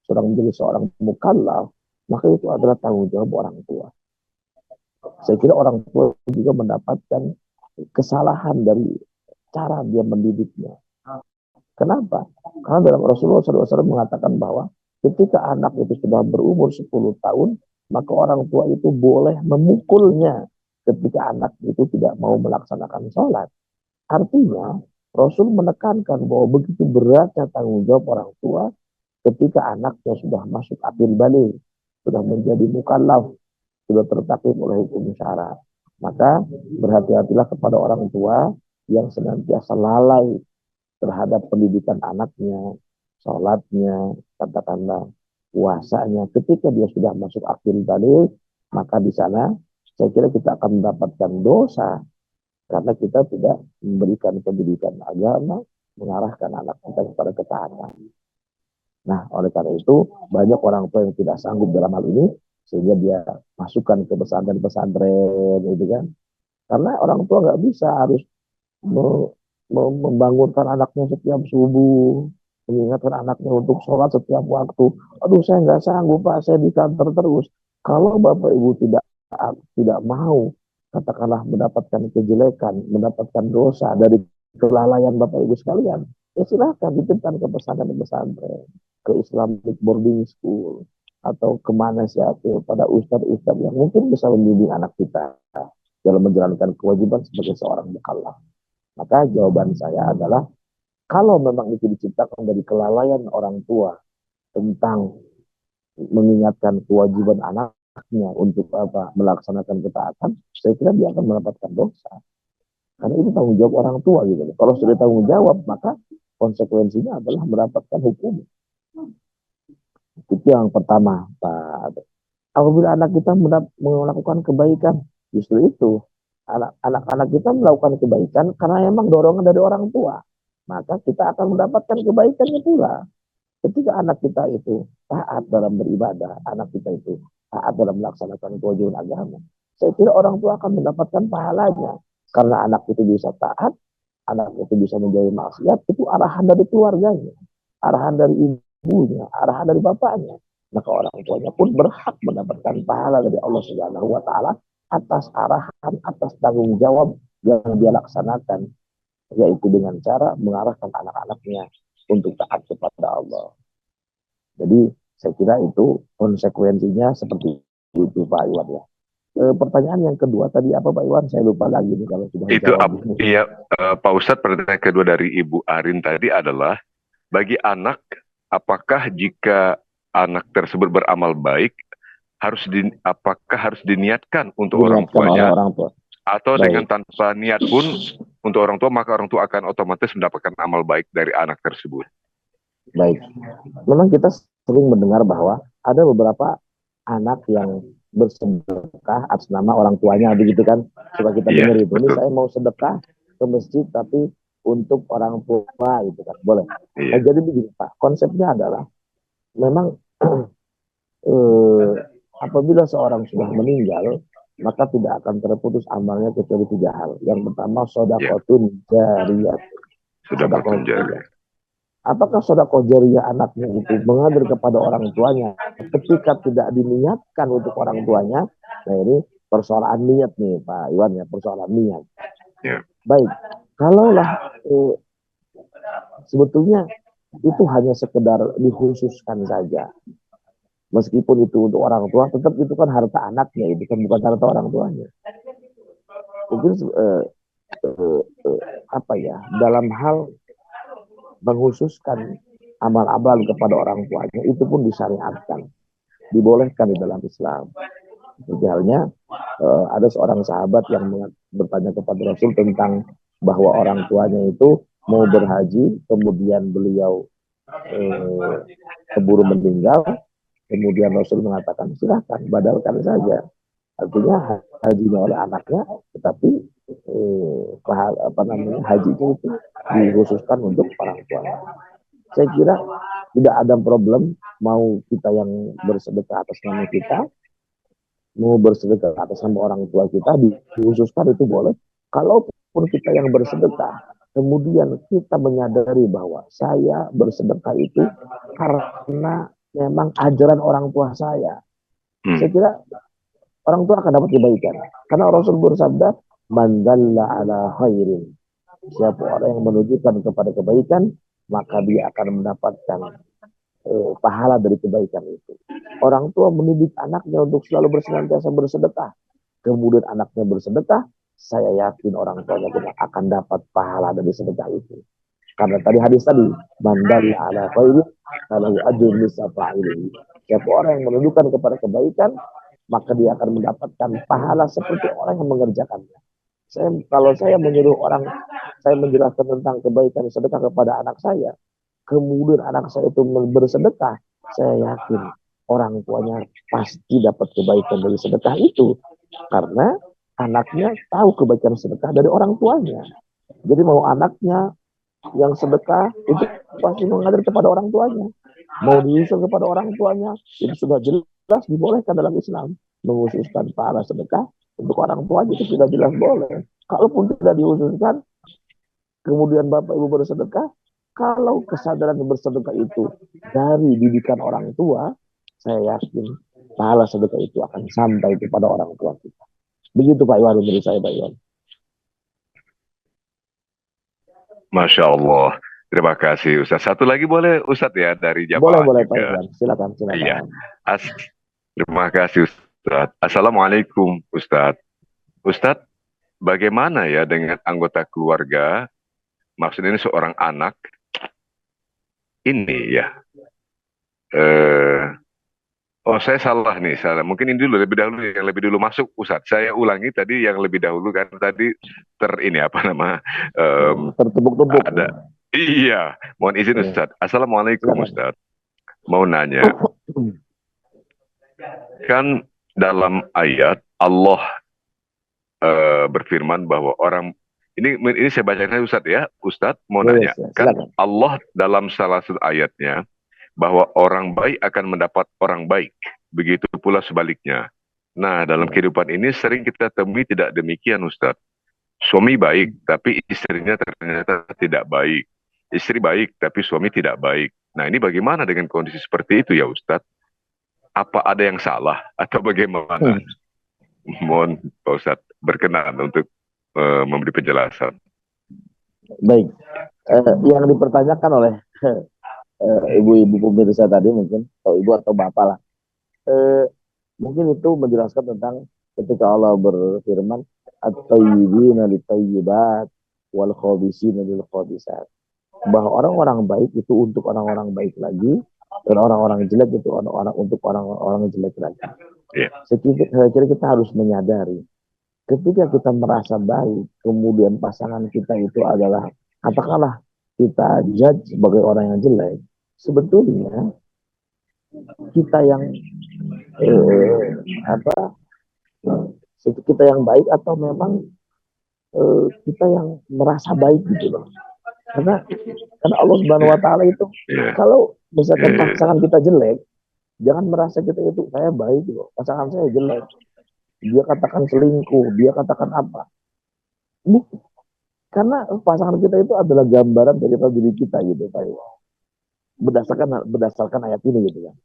sudah menjadi seorang mukallaf, maka itu adalah tanggung jawab orang tua. Saya kira orang tua juga mendapatkan kesalahan dari cara dia mendidiknya. Kenapa? Karena dalam Rasulullah SAW mengatakan bahwa ketika anak itu sudah berumur 10 tahun, maka orang tua itu boleh memukulnya ketika anak itu tidak mau melaksanakan sholat. Artinya, Rasul menekankan bahwa begitu beratnya tanggung jawab orang tua ketika anaknya sudah masuk akil baligh, sudah menjadi mukallaf, sudah tertaklif oleh hukum syara. Maka berhati-hatilah kepada orang tua yang senantiasa lalai terhadap pendidikan anaknya, sholatnya, katakanlah puasanya. Ketika dia sudah masuk akil baligh, maka di sana saya kira kita akan mendapatkan dosa karena kita tidak memberikan pendidikan agama, mengarahkan anak kita kepada ketaatan. Nah, oleh karena itu banyak orang tua yang tidak sanggup dalam hal ini, sehingga dia masukkan ke pesantren-pesantren, gitu kan? Karena orang tua nggak bisa harus membangunkan anaknya setiap subuh, mengingatkan anaknya untuk sholat setiap waktu. Aduh, saya nggak sanggup Pak, saya di kantor terus. Kalau Bapak Ibu tidak mau, katakanlah mendapatkan kejelekan, mendapatkan dosa dari kelalaian Bapak Ibu sekalian, ya silahkan titipkan ke pesantren-pesantren, ke Islamic boarding school, atau kemana siapa pada ustadz-ustadz yang mungkin bisa membimbing anak kita dalam menjalankan kewajiban sebagai seorang mukallaf. Maka jawaban saya adalah kalau memang itu diciptakan dari kelalaian orang tua tentang mengingatkan kewajiban anaknya untuk melaksanakan ketaatan, saya kira dia akan mendapatkan dosa. Karena itu tanggung jawab orang tua gitu. Kalau sudah tanggung jawab, maka konsekuensinya adalah mendapatkan hukum. Itu yang pertama, Pak. Apabila anak kita melakukan kebaikan, justru itu anak-anak kita melakukan kebaikan karena memang dorongan dari orang tua, maka kita akan mendapatkan kebaikannya pula. Ketika anak kita itu taat dalam beribadah, anak kita itu taat dalam melaksanakan kewajiban agama, saya kira orang tua akan mendapatkan pahalanya. Karena anak itu bisa taat, anak itu bisa menjauhi maksiat, itu arahan dari keluarganya, arahan dari ibunya, arahan dari bapaknya. Maka orang tuanya pun berhak mendapatkan pahala dari Allah Subhanahu wa taala atas arahan, atas tanggung jawab yang dia laksanakan, yaitu dengan cara mengarahkan anak-anaknya untuk taat kepada Allah. Jadi saya kira itu konsekuensinya seperti itu Pak Iwan ya. Pertanyaan yang kedua tadi apa Pak Iwan? Saya lupa lagi nih kalau sudah Itu jawab. iya, Pak Ustadz, pertanyaan kedua dari Ibu Arin tadi adalah, bagi anak, apakah jika anak tersebut beramal baik, apakah harus diniatkan untuk orang Diniatkan oleh tuanya, orang tua. atau dengan Baik, tanpa niat pun untuk orang tua, maka orang tua akan otomatis mendapatkan amal baik dari anak tersebut? baik. Memang kita sering mendengar bahwa ada beberapa anak yang bersedekah atas nama orang tuanya, begitu kan? Coba kita Iya, dengar itu. Ini betul. saya mau sedekah ke masjid tapi untuk orang tua gitu kan. Boleh. Nah, Iya, jadi begini Pak, konsepnya adalah memang eh, apabila seorang sudah meninggal, maka tidak akan terputus amalnya kecuali tiga hal. Yang pertama, iya, sodakotun jariyah. sudah Sodakoh berkunjung. jariyah. Apakah sodakoh jariyah anaknya itu mengalir kepada orang tuanya ketika tidak diniatkan untuk orang tuanya? Nah ini persoalan niat nih Pak Iwan ya, persoalan niat. Ya, Baik, kalaulah sebetulnya itu hanya sekedar dikhususkan saja. Meskipun itu untuk orang tua, tetap itu kan harta anaknya, itu kan bukan harta orang tuanya. Mungkin apa ya, dalam hal menghususkan amal-amal kepada orang tuanya, itu pun disyariatkan, dibolehkan di dalam Islam. Seperti halnya ada seorang sahabat yang bertanya kepada Rasul tentang bahwa orang tuanya itu mau berhaji, kemudian beliau keburu meninggal, kemudian Rasul mengatakan silahkan badalkan saja. Artinya hajinya oleh anaknya, tetapi hajinya itu dikhususkan untuk orang tuanya. Saya kira tidak ada problem mau kita yang bersedekah atas nama kita, mau bersedekah atas nama orang tua kita, dikhususkan itu boleh. Kalaupun kita yang bersedekah, kemudian kita menyadari bahwa saya bersedekah itu karena memang ajaran orang tua saya. Saya kira orang tua akan dapat kebaikan. Karena Rasul bersabda, "Man dalla ala khairin." Siapa orang yang menunjukkan kepada kebaikan, maka dia akan mendapatkan pahala dari kebaikan itu. Orang tua mendidik anaknya untuk selalu bersenantiasa bersedekah. Kemudian anaknya bersedekah, saya yakin orang tuanya pun akan dapat pahala dari sedekah itu. Karena tadi hadis tadi, "Man dalla ala khairin falahu ajrun misla fa'ilihi." Siapa orang yang menunjukkan kepada kebaikan, maka dia akan mendapatkan pahala seperti orang yang mengerjakannya. Kalau saya menyuruh orang, saya menjelaskan tentang kebaikan sedekah kepada anak saya, kemudian anak saya itu bersedekah, saya yakin orang tuanya pasti dapat kebaikan dari sedekah itu. Karena anaknya tahu kebaikan sedekah dari orang tuanya. Jadi mau anaknya yang sedekah, itu pasti mengalir kepada orang tuanya. Mau diusul kepada orang tuanya, itu sudah jelas dibolehkan dalam Islam. Mengususkan pahala sedekah untuk orang tuanya itu sudah jelas boleh. Kalaupun tidak diusulkan, kemudian Bapak Ibu bersedekah, Kalau kesadaran bersedekah itu dari didikan orang tua, saya yakin pahala sedekah itu akan sampai kepada orang tua kita. Begitu Pak Iwan menurut saya Pak Iwan. Masya Allah. Terima kasih Ustadz. Satu lagi boleh Ustadz ya dari Boleh jamaah boleh Pak juga. Iwan, silakan Iya. silakan. As Terima kasih Ustadz. Assalamualaikum Ustadz. Ustadz, bagaimana ya dengan anggota keluarga? Maksudnya ini seorang anak ini ya. Eh, oh saya salah nih, salah. Mungkin ini dulu lebih dahulu yang lebih dulu masuk Ustadz. Saya ulangi tadi yang lebih dahulu kan tadi ini apa nama Tertepuk-tepuk. ada. Iya, mohon izin Ya, Ustadz. Assalamualaikum silakan. Ustadz. Mau nanya, kan dalam ayat Allah berfirman bahwa orang ini saya bacakan Ustadz ya, Ustadz mau Ya, nanya, ya, kan silakan. Allah dalam salah satu ayatnya bahwa orang baik akan mendapat orang baik, begitu pula sebaliknya. Nah, dalam Ya. kehidupan ini sering kita temui tidak demikian Ustadz. Suami baik, tapi istrinya ternyata tidak baik. Istri baik, tapi suami tidak baik. Nah, ini bagaimana dengan kondisi seperti itu ya Ustadz? Apa ada yang salah atau bagaimana? Mohon Pak Ustadz berkenan untuk memberi penjelasan. Baik, yang dipertanyakan oleh ibu-ibu pemirsa tadi mungkin, atau ibu atau bapak lah, eh, mungkin itu menjelaskan tentang ketika Allah berfirman, at-tayyibina lit-tayyibat wal khabisina lil khabisat. Bahwa orang-orang baik itu untuk orang-orang baik lagi, dan orang-orang jelek itu orang-orang untuk orang-orang jelek lagi. Yeah. Saya kira kita harus menyadari, ketika kita merasa baik, kemudian pasangan kita itu adalah, katakanlah kita judge sebagai orang yang jelek, sebetulnya kita yang apa kita yang baik atau memang kita yang merasa baik gitu loh. Karena Allah Subhanahu Wa Taala itu kalau misalkan pasangan kita jelek, jangan merasa kita itu saya baik loh, pasangan saya jelek. Dia katakan selingkuh, dia katakan apa? Bukan. Karena pasangan kita itu adalah gambaran dari diri kita gitu Pak. Berdasarkan ayat ini gitu kan.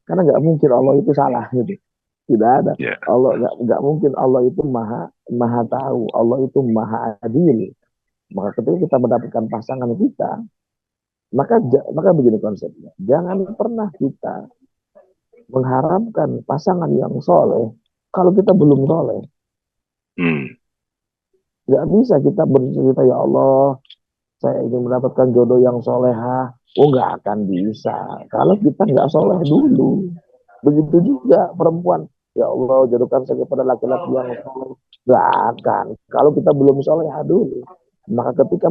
Karena nggak mungkin Allah itu salah gitu. Tidak ada. Yeah. Allah nggak mungkin Allah itu maha tahu. Allah itu maha adil. Maka ketika kita mendapatkan pasangan kita, maka begini konsepnya. Jangan pernah kita mengharapkan pasangan yang soleh kalau kita belum soleh. Nggak bisa kita bercerita, ya Allah, saya ingin mendapatkan jodoh yang soleha. Oh, nggak akan bisa kalau kita nggak soleh dulu. Begitu juga perempuan, ya Allah, jodohkan saya kepada laki-laki yang soleh. Nggak akan kalau kita belum soleh dulu. Maka ketika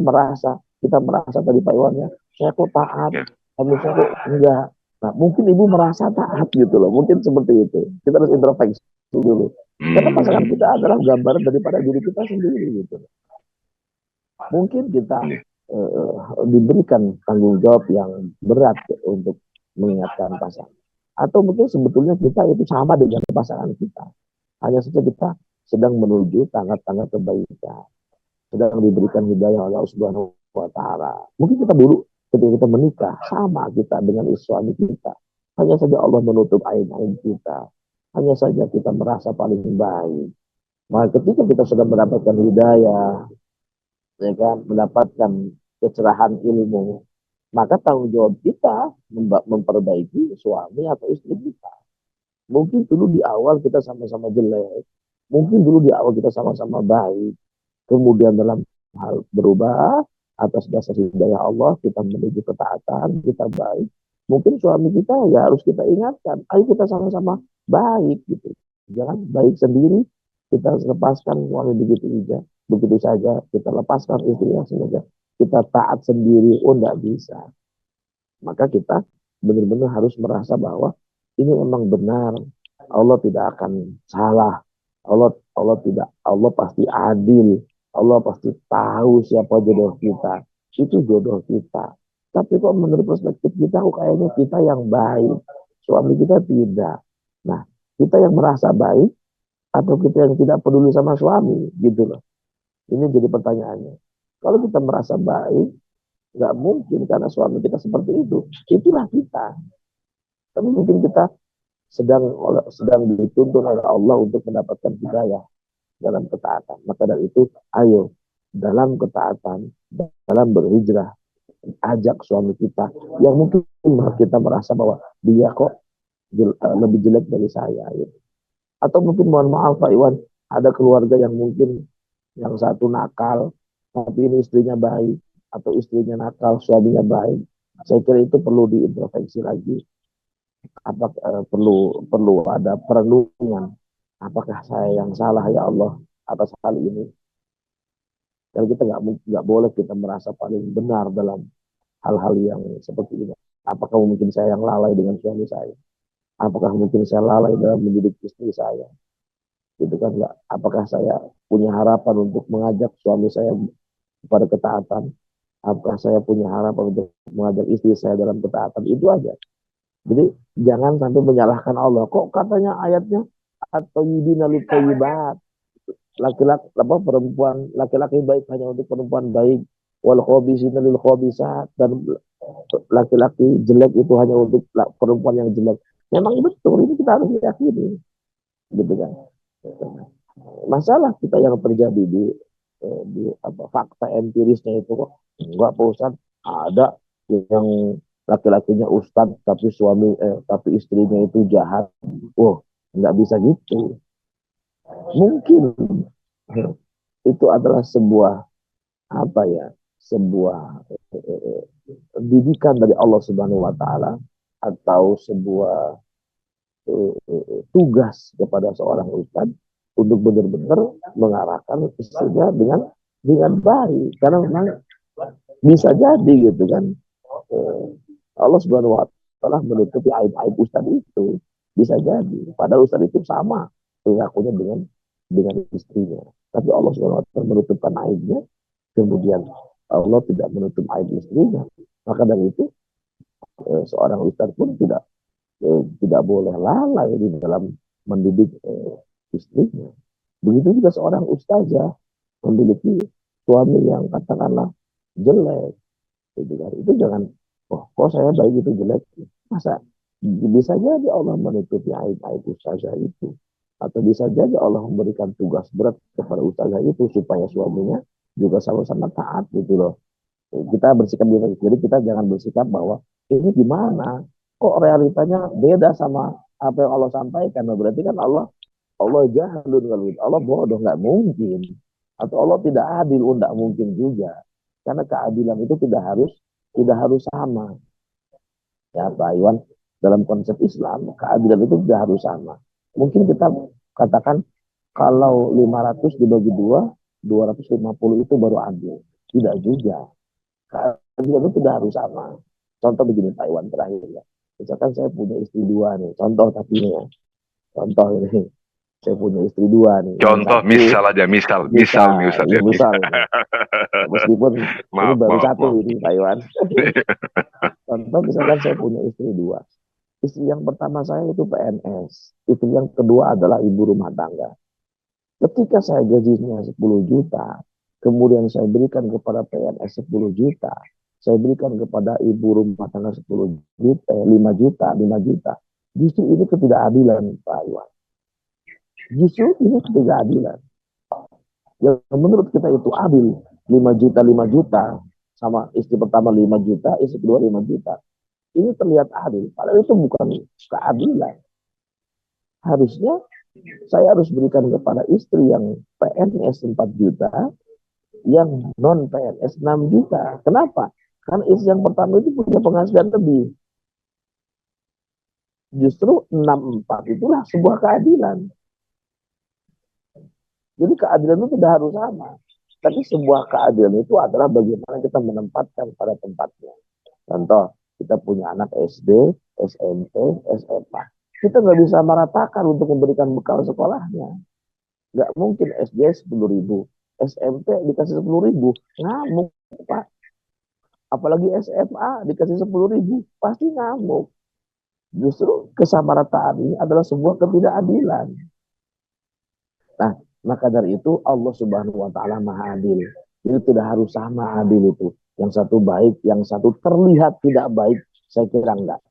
kita merasa tadi Pak Iwan ya, saya kok taat, tapi saya kok enggak. Nah, mungkin ibu merasa taat gitu loh, mungkin seperti itu. Kita harus introspeksi dulu. Karena pasangan kita adalah gambaran daripada diri kita sendiri gitu. Mungkin kita diberikan tanggung jawab yang berat untuk mengingatkan pasangan. Atau mungkin sebetulnya kita itu sama dengan pasangan kita. Hanya saja kita sedang menuju tangga-tangga kebaikan. Sedang diberikan hidayah oleh Allah Subhanahu wa Ta'ala. Mungkin kita dulu ketika kita menikah sama kita dengan suami kita. Hanya saja Allah menutup aib-aib kita. Hanya saja kita merasa paling baik. Maka ketika kita sudah mendapatkan hidayah, ya kan, mendapatkan kecerahan ilmu, maka tanggung jawab kita memperbaiki suami atau istri kita. Mungkin dulu di awal kita sama-sama jelek, mungkin dulu di awal kita sama-sama baik, kemudian dalam hal berubah atas dasar hidayah Allah, kita menuju ketaatan, kita baik. Mungkin suami kita ya harus kita ingatkan, ayo kita sama-sama baik gitu. Jangan baik sendiri, kita lepaskan suami begitu saja, kita lepaskan istri yang saja, kita taat sendiri, oh enggak bisa. Maka kita benar-benar harus merasa bahwa ini memang benar, Allah tidak akan salah, Allah pasti adil, Allah pasti tahu siapa jodoh kita, itu jodoh kita. Tapi kok menurut perspektif kita, kok kayaknya kita yang baik, suami kita tidak. Nah, kita yang merasa baik atau kita yang tidak peduli sama suami, gitu loh. Ini jadi pertanyaannya. Kalau kita merasa baik, Nggak mungkin karena suami kita seperti itu. Itulah kita. Tapi mungkin kita sedang dituntun oleh Allah untuk mendapatkan hidayah dalam ketaatan. Maka dari itu, ayo dalam ketaatan, dalam berhijrah, ajak suami kita yang mungkin kita merasa bahwa dia kok lebih jelek dari saya. Gitu. Atau mungkin mohon maaf Pak Iwan, ada keluarga yang mungkin yang satu nakal, tapi ini istrinya baik, atau istrinya nakal, suaminya baik. Saya kira itu perlu diintrospeksi lagi. Apakah perlu ada perenungan? Apakah saya yang salah ya Allah atas hal ini? Dan kita nggak boleh kita merasa paling benar dalam hal-hal yang seperti ini. Apakah mungkin saya yang lalai dengan suami saya? Apakah mungkin saya lalai dalam mendidik istri saya? Gitu kan nggak? Apakah saya punya harapan untuk mengajak suami saya kepada ketaatan? Apakah saya punya harapan untuk mengajak istri saya dalam ketaatan? Itu aja. Jadi jangan sampai menyalahkan Allah. Kok katanya ayatnya atau yudina litoyibat, laki-laki apa perempuan laki-laki baik hanya untuk perempuan baik, wal khobisina lil khobisat, dan laki-laki jelek itu hanya untuk perempuan yang jelek. Memang betul, ini kita harus yakini, gitu kan. Masalah kita yang terjadi di fakta empirisnya itu kok enggak Pak Ustadz, ada yang laki-lakinya ustadz tapi istrinya itu jahat. Oh, nggak bisa gitu. Mungkin itu adalah sebuah apa ya, sebuah didikan dari Allah Subhanahu wa taala, atau sebuah tugas kepada seorang ustadz untuk benar-benar mengarahkan istrinya dengan baik, karena memang bisa jadi gitu kan, Allah Subhanahu wa taala menutupi aib-aib ustadz itu, bisa jadi padahal ustadz itu sama perilakunya dengan istrinya, tapi Allah Subhanahu wa taala menutupkan aibnya, kemudian Allah tidak menutup aib istrinya. Maka dari itu seorang ustadz pun tidak boleh lalai di dalam mendidik istrinya. Begitu juga seorang ustazah memiliki suami yang katakanlah jelek, gitu kan. Itu jangan, oh kok saya baik itu jelek. Masa bisa jadi Allah menutupi aib-aib ustazah itu. Atau bisa jadi Allah memberikan tugas berat kepada ustazah itu supaya suaminya juga sama-sama taat gitu loh. Kita bersikap gitu. Jadi kita jangan bersikap bahwa ini gimana, kok realitanya beda sama apa yang Allah sampaikan. Nah, berarti kan Allah jahalun, kalau gitu. Allah bodoh, nggak mungkin. Atau Allah tidak adil, nggak mungkin juga. Karena keadilan itu tidak harus sama. Ya Pak Iwan, dalam konsep Islam, keadilan itu tidak harus sama. Mungkin kita katakan kalau 500 dibagi 250 itu baru adil. Tidak juga. Keadilan itu tidak harus sama. Contoh begini Pak Iwan, terakhir ya. Misalkan saya punya istri dua nih, contoh tapi ini ya. Contoh ini, saya punya istri dua nih. Yang Contoh, satu misal aja, misal nih misal, Ustaz ya ya. misal, meskipun ini Maaf, baru maaf, satu maaf. ini Pak Iwan. Contoh misalkan saya punya istri dua. Istri yang pertama saya itu PNS. Istri yang kedua adalah ibu rumah tangga. Ketika saya gajinya 10 juta, kemudian saya berikan kepada PNS 10 juta, saya berikan kepada ibu rumah tangga 10 juta, 5 juta, 5 juta. Justru ini ketidakadilan, Pak Iwan. Justru ini ketidakadilan. Yang menurut kita itu adil, 5 juta, 5 juta, sama istri pertama 5 juta, istri kedua 5 juta. Ini terlihat adil, padahal itu bukan keadilan. Harusnya saya harus berikan kepada istri yang PNS 4 juta, yang non PNS 6 juta. Kenapa? Karena istri yang pertama itu punya penghasilan lebih. Justru 64 itulah sebuah keadilan. Jadi keadilan itu tidak harus sama. Tapi sebuah keadilan itu adalah bagaimana kita menempatkan pada tempatnya. Contoh, kita punya anak SD, SMP, SMA. Kita nggak bisa meratakan untuk memberikan bekal sekolahnya. Nggak mungkin SD 10.000, SMP dikasih 10.000, ngamuk Pak. Apalagi SMA dikasih 10.000, pasti ngamuk. Justru kesamarataan ini adalah sebuah ketidakadilan. Nah, maka dari itu Allah Subhanahu wa taala Maha Adil. Itu tidak harus sama adil itu. Yang satu baik, yang satu terlihat tidak baik, saya kira enggak.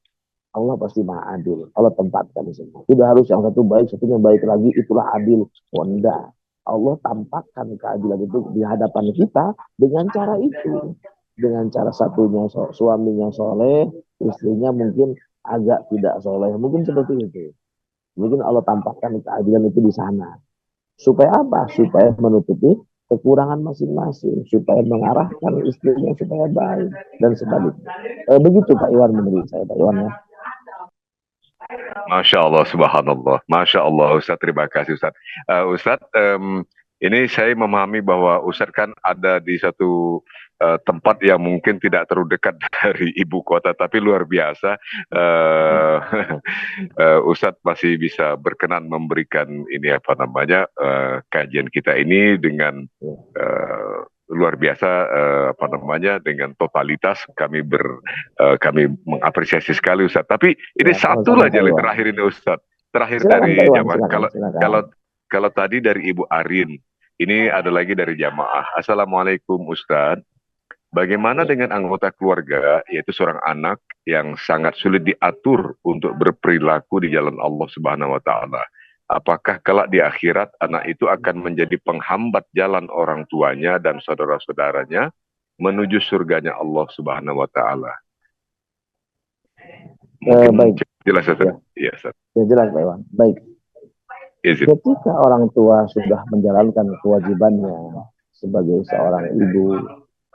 Allah pasti maha adil. Allah tempatkan semua. Tidak harus yang satu baik, satunya baik lagi, itulah adil. Oh, enggak. Allah tampakkan keadilan itu di hadapan kita dengan cara itu. Dengan cara satunya suaminya soleh, istrinya mungkin agak tidak soleh. Mungkin seperti itu. Mungkin Allah tampakkan keadilan itu di sana. Supaya apa? Supaya menutupi kekurangan masing-masing. Supaya mengarahkan istrinya supaya baik. Dan sebaliknya. Begitu Pak Iwan menurut saya, Pak Iwan ya. Masya Allah, subhanallah. Masya Allah, Ustadz. Terima kasih, Ustadz. Ustadz, ini saya memahami bahwa Ustadz kan ada di satu tempat yang mungkin tidak terlalu dekat dari ibu kota, tapi luar biasa. Uh, Ustadz masih bisa berkenan memberikan ini apa namanya kajian kita ini dengan luar biasa apa namanya dengan totalitas kami mengapresiasi sekali Ustadz. Tapi ini Ya, satu sama-sama aja Pak Iwan. terakhir ini Ustadz. Terakhir Silakan Pak dari Iwan, jamaah. silakan, Kalau silakan. kalau kalau tadi dari Ibu Arin, ini ada lagi dari jamaah. Assalamualaikum Ustadz. Bagaimana dengan anggota keluarga, yaitu seorang anak yang sangat sulit diatur untuk berperilaku di jalan Allah Subhanahu wa Ta'ala? Apakah kelak di akhirat anak itu akan menjadi penghambat jalan orang tuanya dan saudara-saudaranya menuju surganya Allah Subhanahu wa Ta'ala? Mungkin Baik, jelas ya. Ustaz. Ya, Ustaz. Ya jelas Pak Iwan. Baik. Izin. Ketika orang tua sudah menjalankan kewajibannya sebagai seorang ibu,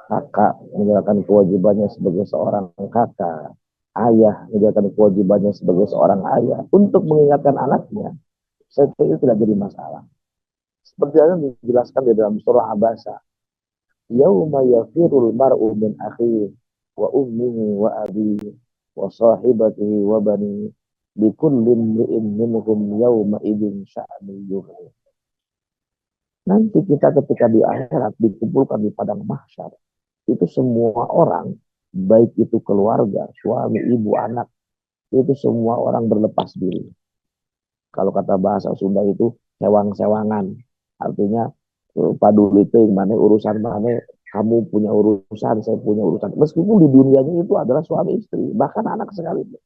kakak menjalankan kewajibannya sebagai seorang kakak, ayah menjalankan kewajibannya sebagai seorang ayah untuk mengingatkan anaknya, saya kira itu tidak jadi masalah. Seperti yang dijelaskan di dalam surah Abasa, yauma yafirul mar'u min akhihi wa ummihi wa abihi wa sahibatihi wa bani likullin li'in minhum yawma idin sya'ni yughni. Nanti kita ketika di akhirat dikumpulkan di padang mahsyar, itu semua orang, baik itu keluarga, suami, ibu, anak, itu semua orang berlepas diri. Kalau kata bahasa Sunda itu sewang-sewangan. Artinya paduli itu yang mana urusan mana, kamu punya urusan, saya punya urusan. Meskipun di dunianya itu adalah suami istri, bahkan anak sekalipun.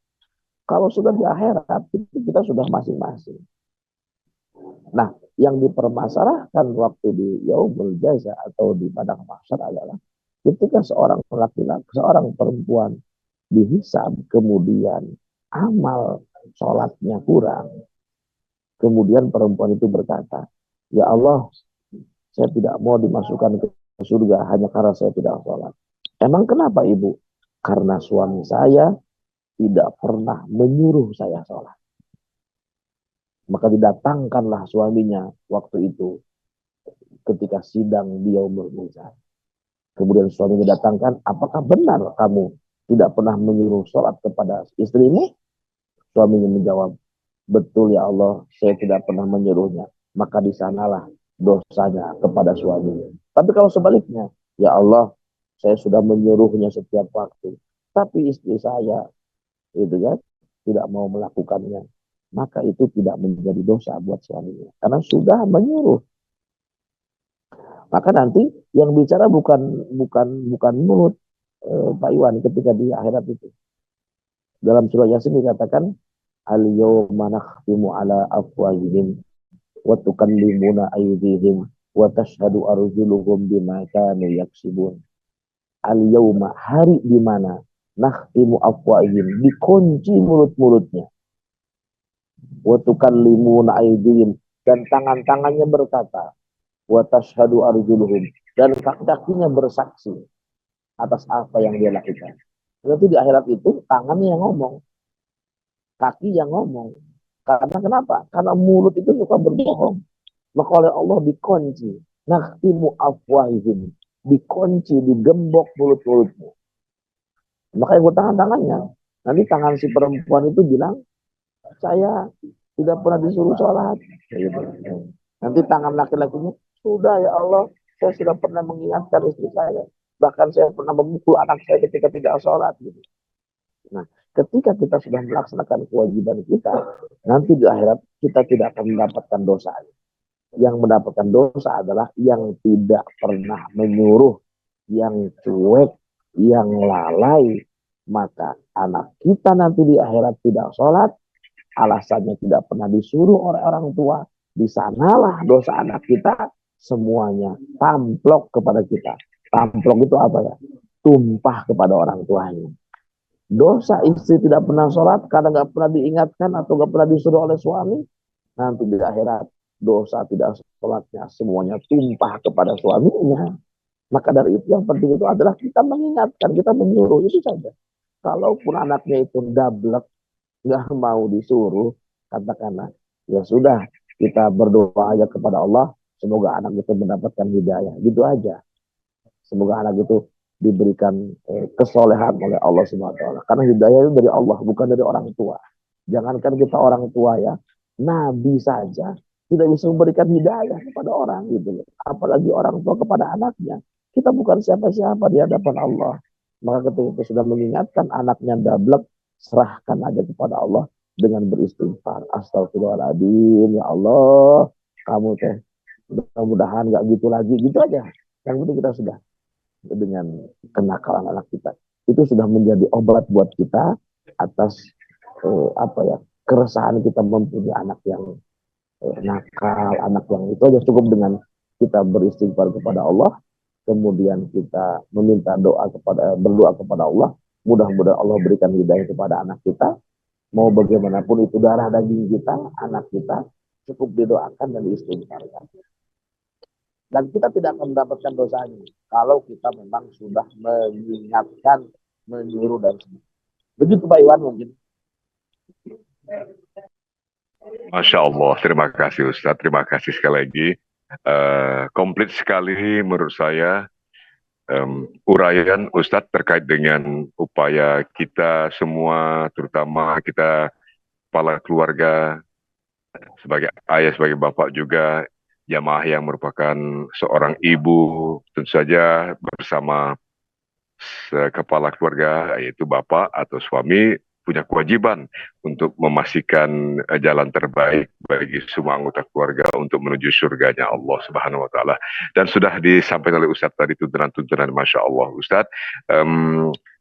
Kalau sudah di akhirat, itu kita sudah masing-masing. Nah, yang dipermasalahkan waktu di yaumul jaza atau di padang mahsyar adalah ketika seorang laki-laki, seorang perempuan dihisab, kemudian amal sholatnya kurang, kemudian perempuan itu berkata, ya Allah, saya tidak mau dimasukkan ke surga hanya karena saya tidak sholat. Emang kenapa ibu? Karena suami saya tidak pernah menyuruh saya sholat. Maka didatangkanlah suaminya waktu itu ketika sidang di yaumul mizan. Kemudian suaminya datangkan, apakah benar kamu tidak pernah menyuruh sholat kepada istrimu? Suaminya menjawab, betul ya Allah, saya tidak pernah menyuruhnya. Maka di sanalah dosanya kepada suaminya. Tapi kalau sebaliknya, ya Allah, saya sudah menyuruhnya setiap waktu. Tapi istri saya, itu kan, tidak mau melakukannya. Maka itu tidak menjadi dosa buat suaminya. Karena sudah menyuruh. Maka nanti yang bicara bukan mulut Pak Iwan ketika di akhirat itu. Dalam surah Yasin dikatakan al-yawma nakhtimu ala afwahihim wa tukallimuna aydihim wa tashhadu arjuluhum bima kanu yaksibun. Al-yawma, hari di mana nakhtimu afwahihim, dikunci mulut-mulutnya. Wa tukallimuna aydihim, dan tangan-tangannya berkata, wa tashhadu arjuluhum, dan kakinya bersaksi atas apa yang dia lakukan. Berarti di akhirat itu tangannya yang ngomong, kaki yang ngomong. Karena kenapa? Karena mulut itu suka berbohong. Maka oleh Allah dikunci. Nakhtimu afwahihim, dikunci, digembok mulut-mulutmu. Maka yang tangan-tangannya. Nanti tangan si perempuan itu bilang, saya tidak pernah disuruh sholat. Nanti tangan laki-lakinya, sudah ya Allah, saya sudah pernah mengingatkan istri saya. Bahkan saya pernah memukul anak saya ketika tidak sholat. Gitu. Nah, ketika kita sudah melaksanakan kewajiban kita, nanti di akhirat kita tidak akan mendapatkan dosa. Yang mendapatkan dosa adalah yang tidak pernah menyuruh, yang cuek, yang lalai, maka anak kita nanti di akhirat tidak sholat, alasannya tidak pernah disuruh oleh orang tua, di sanalah dosa anak kita semuanya tamplok kepada kita. Tamplok itu apa ya? Tumpah kepada orang tuanya. Dosa istri tidak pernah sholat karena nggak pernah diingatkan atau nggak pernah disuruh oleh suami, nanti di akhirat dosa tidak sholatnya semuanya tumpah kepada suaminya. Maka dari itu yang penting itu adalah kita mengingatkan, kita menyuruh, itu saja. Kalaupun anaknya itu dablek, nggak mau disuruh, katakanlah, ya sudah, kita berdoa aja kepada Allah, semoga anak itu mendapatkan hidayah, gitu aja. Semoga anak itu diberikan kesolehan oleh Allah Subhanahu wa taala. Karena hidayah itu dari Allah, bukan dari orang tua. Jangankan kita orang tua ya, nabi saja tidak bisa memberikan hidayah kepada orang gitu loh. Apalagi orang tua kepada anaknya. Kita bukan siapa-siapa di hadapan Allah. Maka ketika kita sudah mengingatkan anaknya dablek, serahkan aja kepada Allah dengan beristighfar. Astagfirullahaladzim, ya Allah, kamu teh mudah-mudahan nggak gitu lagi, gitu aja. Yang penting kita sudah dengan kenakalan anak kita itu sudah menjadi obat buat kita atas apa ya, keresahan kita mempunyai anak yang nakal, anak yang itu aja. Cukup dengan kita beristighfar kepada Allah, kemudian kita meminta doa kepada, berdoa kepada Allah, mudah-mudahan Allah berikan hidayah kepada anak kita. Mau bagaimanapun itu darah daging kita, anak kita, cukup didoakan dan diistighfarkan. Dan kita tidak akan mendapatkan dosanya kalau kita memang sudah mengingatkan, menyuruh dan sebagainya. Begitu Pak Iwan mungkin. Masya Allah, terima kasih Ustadz, terima kasih sekali lagi. Komplit sekali menurut saya uraian Ustadz terkait dengan upaya kita semua, terutama kita kepala keluarga, sebagai ayah, sebagai bapak juga, jamaah yang merupakan seorang ibu, tentu saja bersama kepala keluarga, yaitu bapak atau suami, punya kewajiban untuk memastikan jalan terbaik bagi semua anggota keluarga untuk menuju surganya Allah Subhanahu wa taala. Dan sudah disampaikan oleh Ustadz tadi tuntunan-tuntunan, Masya Allah Ustadz.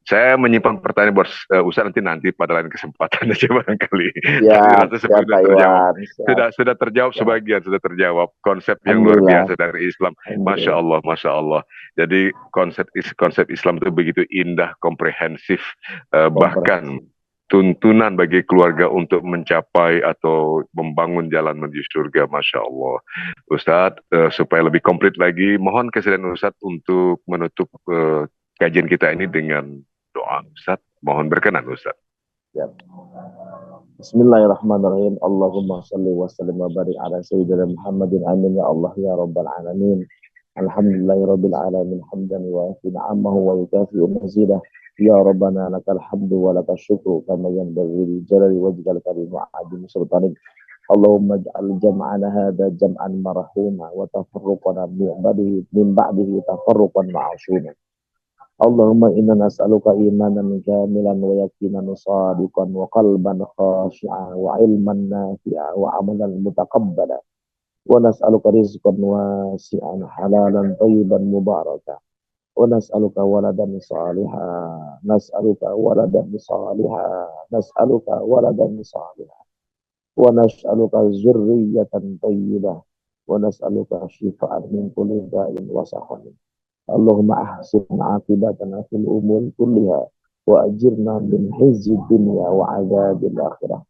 Saya menyimpan pertanyaan buat Ustadz nanti pada lain kesempatan aja barangkali. Ya, Rasa seperti Pak Iwan. sudah terjawab Ya. sebagian, sudah terjawab konsep yang luar biasa dari Islam. Masya Allah, Masya Allah. Jadi konsep Islam itu begitu indah, komprehensif, bahkan tuntunan bagi keluarga untuk mencapai atau membangun jalan menuju surga, Masya Allah. Ustadz, supaya lebih komplit lagi, mohon kesediaan Ustadz untuk menutup kajian kita ini dengan doa. Ustadz, mohon berkenan Ustadz. Ya. Bismillahirrahmanirrahim. Allahumma salli wa sallim wa barik ala sayyidina Muhammadin, amin ya Allah ya rabbal alamin. Alhamdulillahirabbil alamin, hamdan wa na'amahu wa yukafi'u mazidah. Ya Rabbana lakal hamdu wa lakal syukru kama yanbaghi li jalali wajhikal karim wa 'azimi sultanik. Allahumma ij'al jam'ana hadha jam'an marhuma wa tafarruqana min ba'dihi tafarruqan ma'suma. Allahumma inna nas'aluka imanan kamilan wa yaqinan sadiqan wa qalban khashi'an wa ilman nafi'a wa amalan mutaqabbala wa nas'aluka rizqan wasi'an halalan tayyiban mubaraka wa nas'aluka waladan salihah nas'aluka waladan salihah nas'aluka waladan salihah wa nas'aluka zurriyatan tayyibah wa nas'aluka shifaan min kulli da'in wa sahamin. Allahumma ahsin aqibatana fil umur kulliha wa ajirna min hizzi dunya wa adzabil akhirah.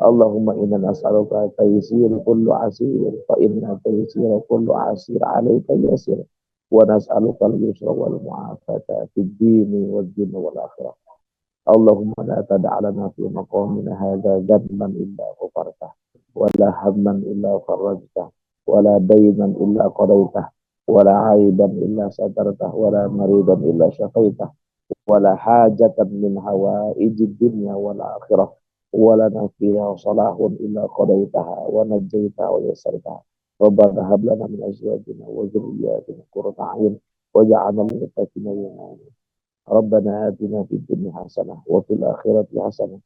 Allahumma inna nas'aluka taysir kullu asir fa inna taysir kullu asir alayka yasir wa nas'aluka al-yusra wal mu'afata fid dini wad dunya wal akhirah. Allahumma la tad'a lana fi maqamina hadha dhanban illa ghafartah wa la hamman illa farajtah wa la daynan illa qadaitah ولا عيبا إلا سترته ولا مريضا إلا شفيته ولا حاجة من حوائج الدنيا والآخرة ولنا فيها صلاح إلا قضيتها ونجيتها ويسرتها. ربنا هب لنا من أزواجنا وذرياتنا قرة أعين واجعلنا للمتقين إماما. ربنا آتنا في الدنيا حسنة وفي الآخرة حسنة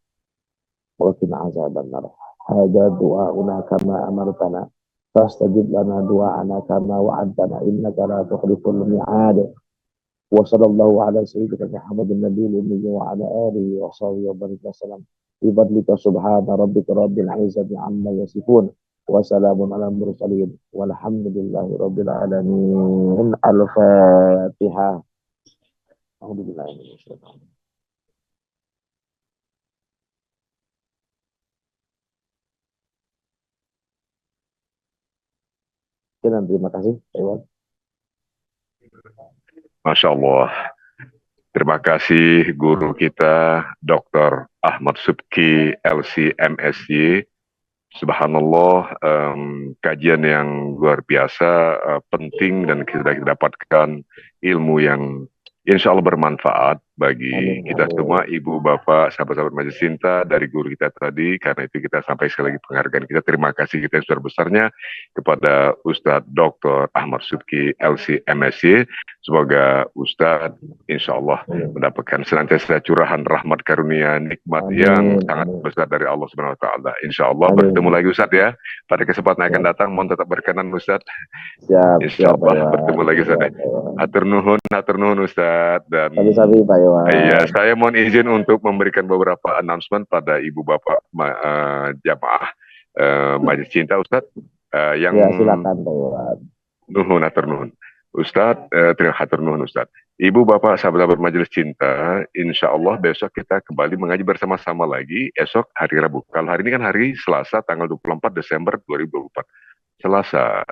وقنا عذاب النار. هذا دعاؤنا كما أمرتنا فاستجب لنا دعاءنا كما وعدتنا إنك لا تخلف الميعاد. Wa sallallahu ala sayyidina Muhammadin nabiyil ummi wa ala alihi wa sahbihi wa barik wasallam. Bi fadlika subhana rabbika rabbil izzati amma yasifun. Wa salamun ala mursalin walhamdulillahi rabbil alamin. Al-Fatihah. Alhamdulillah. Terima kasih, Pak Iwan. Masya Allah. Terima kasih guru kita Dr. Ahmad Subki LC MSy. Subhanallah, kajian yang luar biasa, penting, dan kita dapatkan ilmu yang insya Allah bermanfaat bagi kita semua, ibu, bapak, sahabat-sahabat Majelis Cinta, dari guru kita tadi. Karena itu kita sampai sekali lagi penghargaan kita. Terima kasih kita yang sebesar-besarnya kepada Ustadz Dr. Ahmad Subki LC MSy. Semoga Ustadz insya Allah mendapatkan senantiasa curahan rahmat karunia nikmat yang sangat besar dari Allah Subhanahu Wa Taala. Insya Allah bertemu lagi Ustadz ya pada kesempatan yang akan datang. Mohon tetap berkenan Ustadz. Insya Allah bertemu lagi Ustadz. Hatur nuhun Ustadz. Dan sabi-sabi Pak Iwan. Iya, saya mohon izin untuk memberikan beberapa announcement pada ibu bapak jamaah Majelis Cinta Ustadz. Yang ya, silakan Pak Iwan. Nuhun, hatur nuhun. Ustadz, terima hatur nuhun Ustadz. Ibu bapak sahabat-sahabat Majelis Cinta, insya Allah besok kita kembali mengaji bersama-sama lagi. Esok hari Rabu. Kalau hari ini kan hari Selasa tanggal 24 Desember 2024. Selasa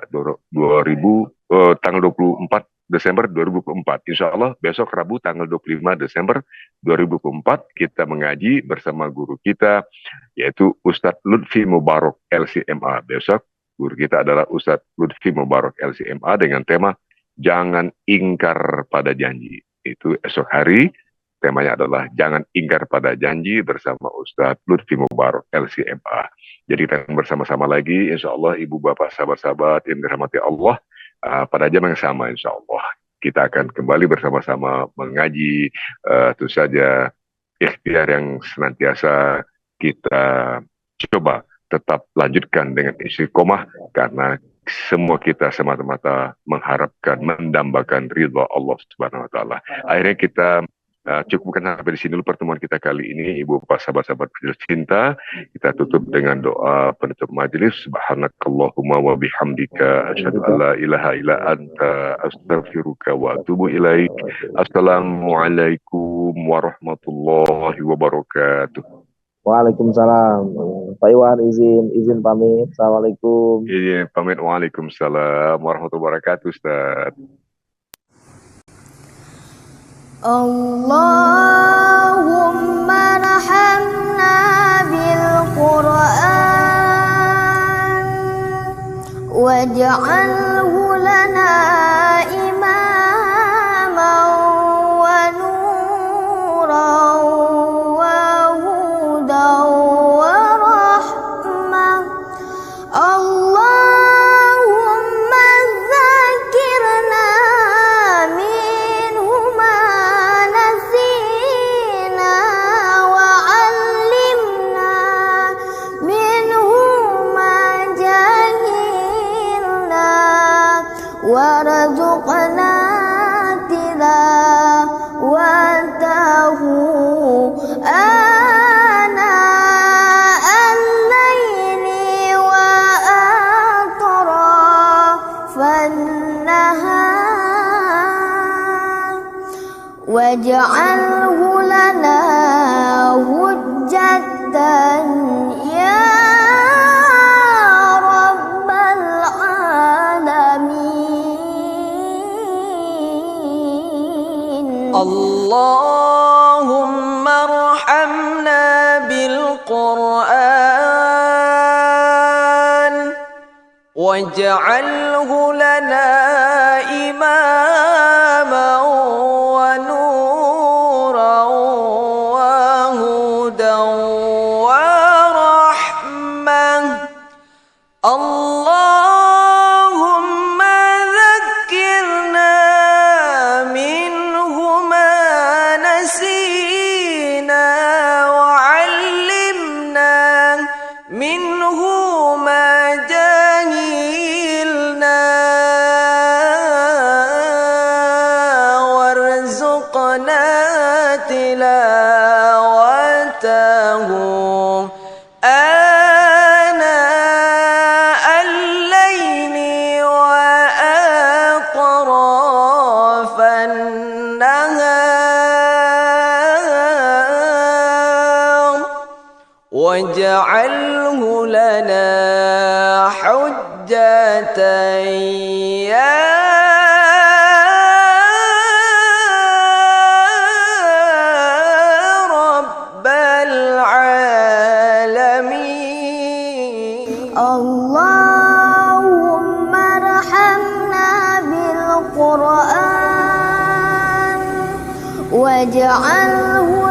tanggal 24 Desember 2024. Insya Allah besok Rabu tanggal 25 Desember 2024 kita mengaji bersama guru kita yaitu Ustadz Lutfi Mubarak LCMA. Besok guru kita adalah Ustadz Lutfi Mubarak LCMA dengan tema Jangan Ingkar pada Janji. Itu esok hari. Temanya adalah Jangan Ingkar pada Janji bersama Ustadz Lutfi Mubarak LCMA. Jadi kita akan bersama-sama lagi insya Allah ibu bapak sahabat-sahabat yang dirahmati Allah. Pada jam yang sama insya Allah kita akan kembali bersama-sama mengaji. Tentu saja ikhtiar yang senantiasa kita coba tetap lanjutkan dengan istiqomah karena semua kita semata-mata mengharapkan mendambakan ridha Allah Subhanahu Wa Taala. Akhirnya kita cukupkan sampai di sini dulu pertemuan kita kali ini, ibu bapak sahabat-sahabat Majelis Cinta. Kita tutup dengan doa penutup majelis. Subhanakallahumma wa bihamdika asyhadu an la ilaha illa anta astaghfiruka wa atubu ilaik. Assalamualaikum warahmatullahi wabarakatuh. Waalaikumsalam. Pak Iwan izin pamit. Assalamualaikum. Izin pamit. Waalaikumsalam warahmatullahi wabarakatuh Ustaz. Allahumma rahamna bil Qur'an waj'alhu lana imaman wa nuran wa hudan wa rahmah. Allahumma dzakirna minhu ma nasina wa 'allimna minhu ma jahilna warzuqna tilawatahu ana al-laili wa atrafan nahar waj'alhu lana hujjatan ya rabbal alamin. Allahumma arhamna bil Qur'an waj'alhu lana imaman wa nuran wa hudan wa rahmah. Allahumma dzakirna minhu ma nasina wa 'allimna minhu ma jahilna واجعله لنا حجة يا رب العالمين. اللهم ارحمنا بالقرآن واجعله